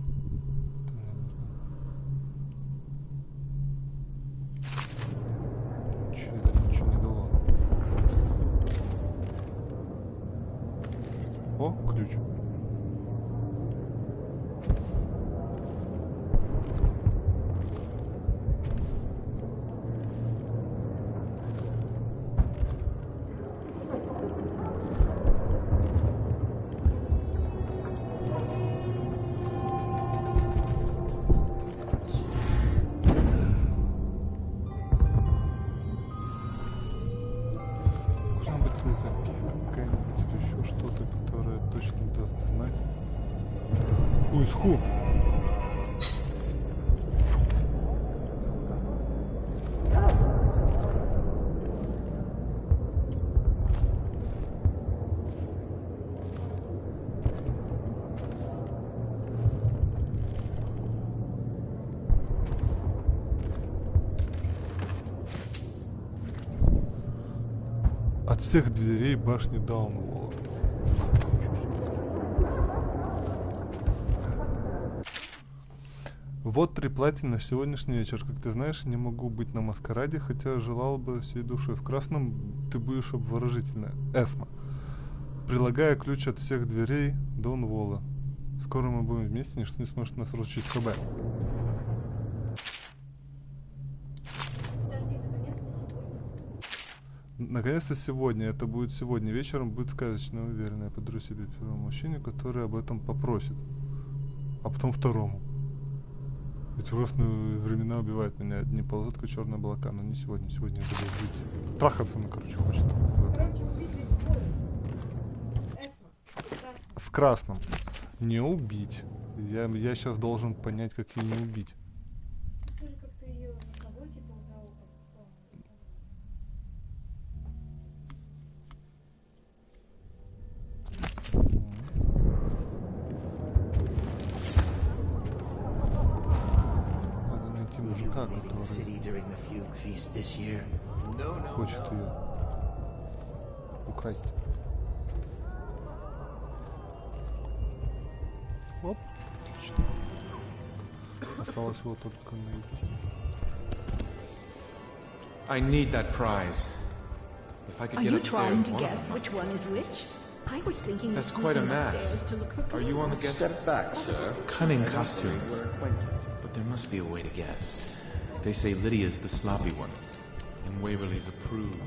Ничего не дало. О, ключ. От всех дверей башни Даунволла. Вот 3 платья на сегодняшний вечер. Как ты знаешь, не могу быть на маскараде, хотя желал бы всей душой. В красном ты будешь обворожительная. Эсма. Прилагая ключ от всех дверей Даунволла. Скоро мы будем вместе, ничто не сможет нас разлучить. ХБ. Наконец-то сегодня, это будет сегодня вечером, будет сказочно уверенно. Я подарю себе первому мужчине, который об этом попросит. А потом второму. Эти ужасные времена убивают меня. Одни ползут, как черные облака, но не сегодня. Сегодня я буду жить. Трахаться, ну, короче, хочет. В красном. Не убить. Я сейчас должен понять, как ее не убить. Мужика, который хочет ее украсть. Оп, отлично. Осталось его только найти. I need that prize. If I could get upstairs, trying to guess which one is which? I was thinking that's quite a match. Are you on the guest? Step back, sir. Cunning costumes. But there must be a way to guess. They say Lydia's the sloppy one, and Waverly's approved.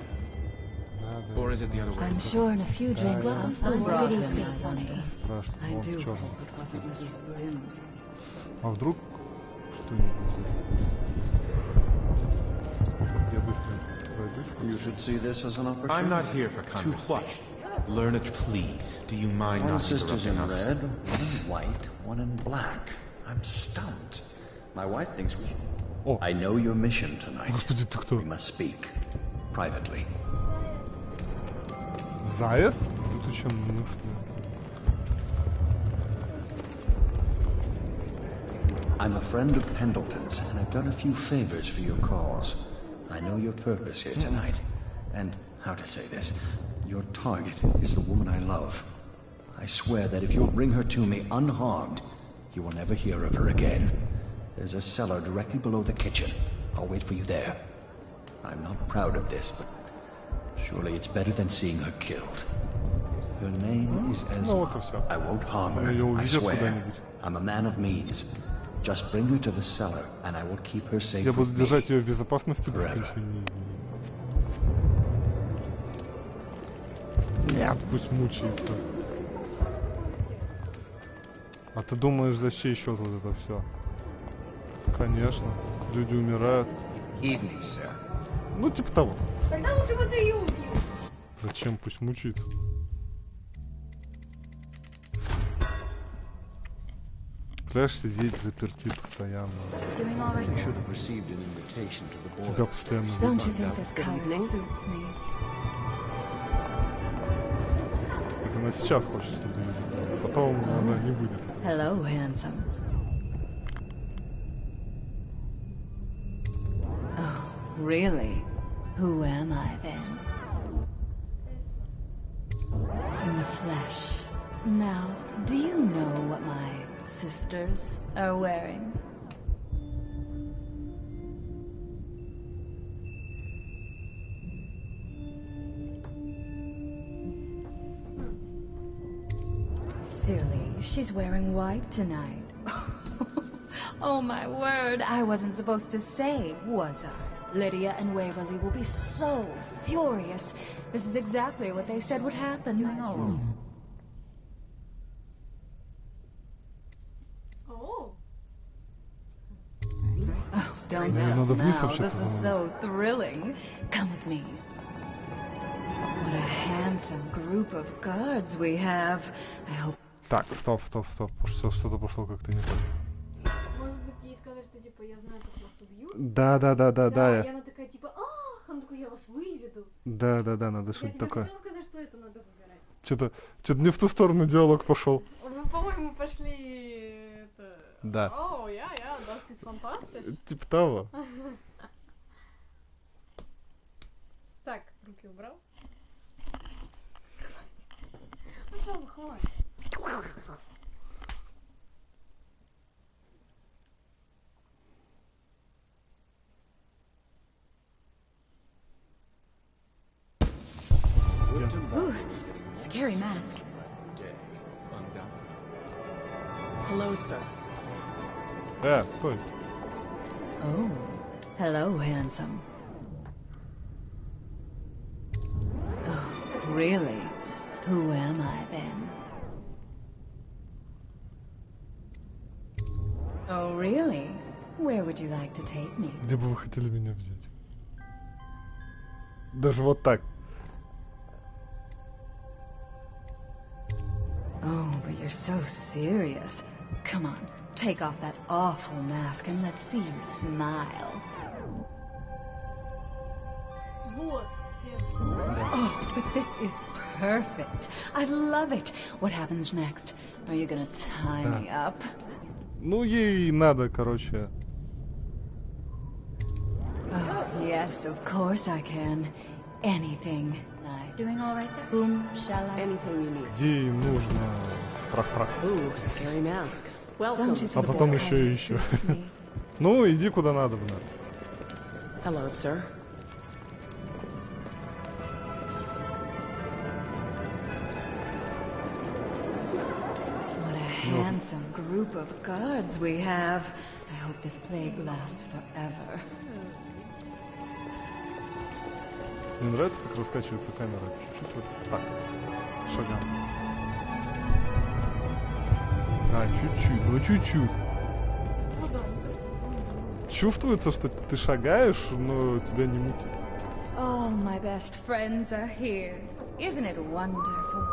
Or is it the other way? I'm sure in a few drinks I'll brought him funny. Страшно. I Вон do в черном. hope it wasn't Mrs. Grimm's. А вдруг что-нибудь здесь? Я быстренько пройдусь. You should see this as an opportunity. I'm not here for conversation. Learn it, please. Do you mind One not sister's in interrupting us? red, one in white, one in black. I'm stumped. My wife thinks we... Oh. I know your mission tonight. Господи, ты кто? We must speak. Privately. Заяц? Ты чем мышь? I'm a friend of Pendleton's, and I've done a few favors for your cause. I know your purpose here tonight. And, how to say this, your target is the woman I love. I swear that if you'll bring her to me unharmed, you will never hear of her again. There's a cellar directly below the kitchen. I'll wait for you there. I'm not proud of this, but surely it's better than seeing her killed. Her name is Esma. I won't harm her, I swear. I'm a man of means. Just bring her to the cellar, and I will keep her safe. Я буду держать ее в безопасности до скончания. Нет, пусть мучается. А ты думаешь, за чей счет вот это все? Конечно, люди умирают. Evening, sir. Ну, типа того. Тогда лучше бы ты ее убил. Зачем? Пусть мучается. Пляж сидеть заперти постоянно. Тебя постоянно Don't you think this color suits me? Это она сейчас хочет, чтобы люди были. Потом она не будет. Hello, handsome. Oh, really? Who am I then? In the flesh. Now, do you know what my sisters are wearing? Silly, she's wearing white tonight. Oh my word, I wasn't supposed to say, was I? Lydia and Waverly will be so furious. This is exactly what they said would happen. Oh, don't stop now. This is so thrilling. Come with me. What a handsome group of guards we have. I hope. Так, стоп. Что-то пошло как-то не так. может быть, ей сказать, что типа я знаю, как вас убьют? Да. И она такая типа, она такой, я вас выведу. Да, надо что-то такое. Я тебе хотела сказать, что это надо выбирать. Что-то не в ту сторону диалог пошел. Мы, по-моему, пошли это... Да. О, das ist fantastisch. Типа того. Так, руки убрал. Хватит. Ooh, scary mask. Hello, sir. Стой. Oh, hello, handsome. Oh, really? Who am I then? Oh, really? Where would you like to take me? Где бы вы хотели меня взять? Даже вот так. Oh, but you're so serious. Come on, take off that awful mask and let's see you smile. Вот. Oh, but this is perfect. I love it. What happens next? Are you gonna tie me up? Ну, ей надо, короче. Oh, yes, of course I can. Anything. Doing all right there? Whom shall I? Anything you need. Где ей нужно трах-трах. Ooh, scary mask. Welcome. А потом еще. Ну, иди куда надо, блин. Hello, sir. What a handsome group of guards we have. I hope this plague lasts forever. Мне нравится, как раскачивается камера. Чуть-чуть вот так. Шагам. А, чуть-чуть, ну чуть-чуть. Чувствуется, что ты шагаешь, но тебя не мутит. All my best friends are here. Isn't it wonderful?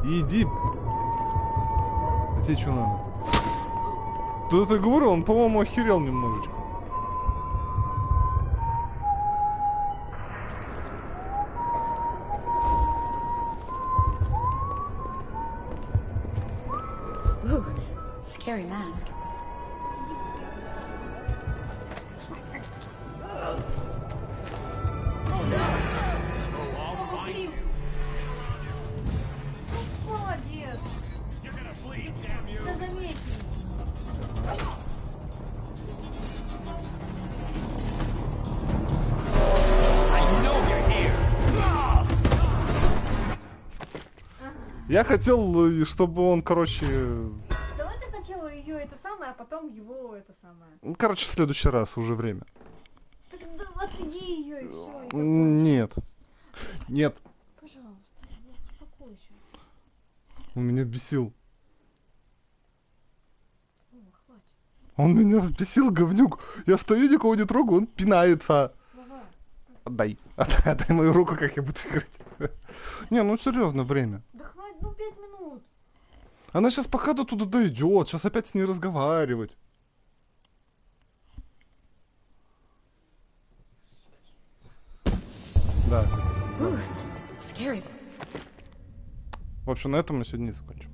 Иди. А тебе что надо? Да я говорю, он, по-моему, охерел немножечко. Ooh, scary mask. Молодец. Да заметь. Я хотел, чтобы он, короче... Давай ты сначала ее это самое, а потом его это самое. Ну, короче, в следующий раз уже время. Так да, отведи ее и все. Нет. Нет. Пожалуйста, успокойся. Он меня бесил. О, хватит. Он меня взбесил, говнюк. Я стою, никого не трогаю, он пинается. Давай. Отдай. Отдай мою руку, как я буду играть. Не, ну серьезно, время. Да хватит, ну 5 минут. Она сейчас пока до туда дойдет, сейчас опять с ней разговаривать. Да. Ooh, scary. В общем, на этом мы сегодня не закончим.